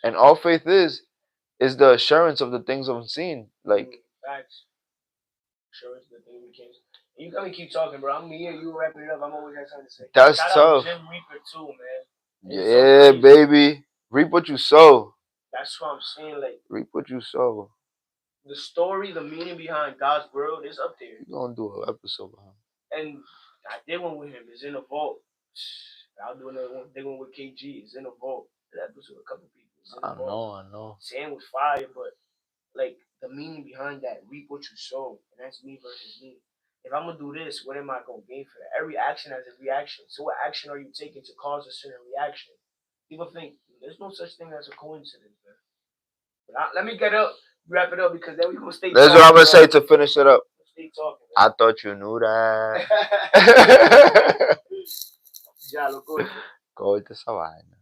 [SPEAKER 2] And all faith is the assurance of the things unseen. Like,
[SPEAKER 1] facts. Sure, it's the thing we can't. You gotta keep talking, bro. I'm here. You wrapping it up. I'm always got something to say.
[SPEAKER 2] That's
[SPEAKER 1] Shout
[SPEAKER 2] tough.
[SPEAKER 1] out Jim Reaper too, man. It's
[SPEAKER 2] Yeah,
[SPEAKER 1] so
[SPEAKER 2] baby. Reap what you sow.
[SPEAKER 1] that's what I'm saying. Like,
[SPEAKER 2] Reap what you sow.
[SPEAKER 1] the story, the meaning behind God's world is up there.
[SPEAKER 2] You gonna do an episode with him?
[SPEAKER 1] And I did one with him. It's in a vault. I'll do another one. Big one with KG. It's in a vault. That episode with a couple people. It's in a vault.
[SPEAKER 2] I know.
[SPEAKER 1] Sam was fire, but like the meaning behind that, reap what you sow, and that's me versus me. If I'm gonna do this, what am I gonna gain for that? Every action has a reaction. So what action are you taking to cause a certain reaction? People think there's no such thing as a coincidence, man. But let me get up, wrap it up because then we gonna stay.
[SPEAKER 2] That's
[SPEAKER 1] talking,
[SPEAKER 2] what I'm gonna
[SPEAKER 1] bro.
[SPEAKER 2] say to finish it up.
[SPEAKER 1] Stay talking.
[SPEAKER 2] I thought you knew that.
[SPEAKER 1] Ya lo corto.
[SPEAKER 2] Corta esa vaina.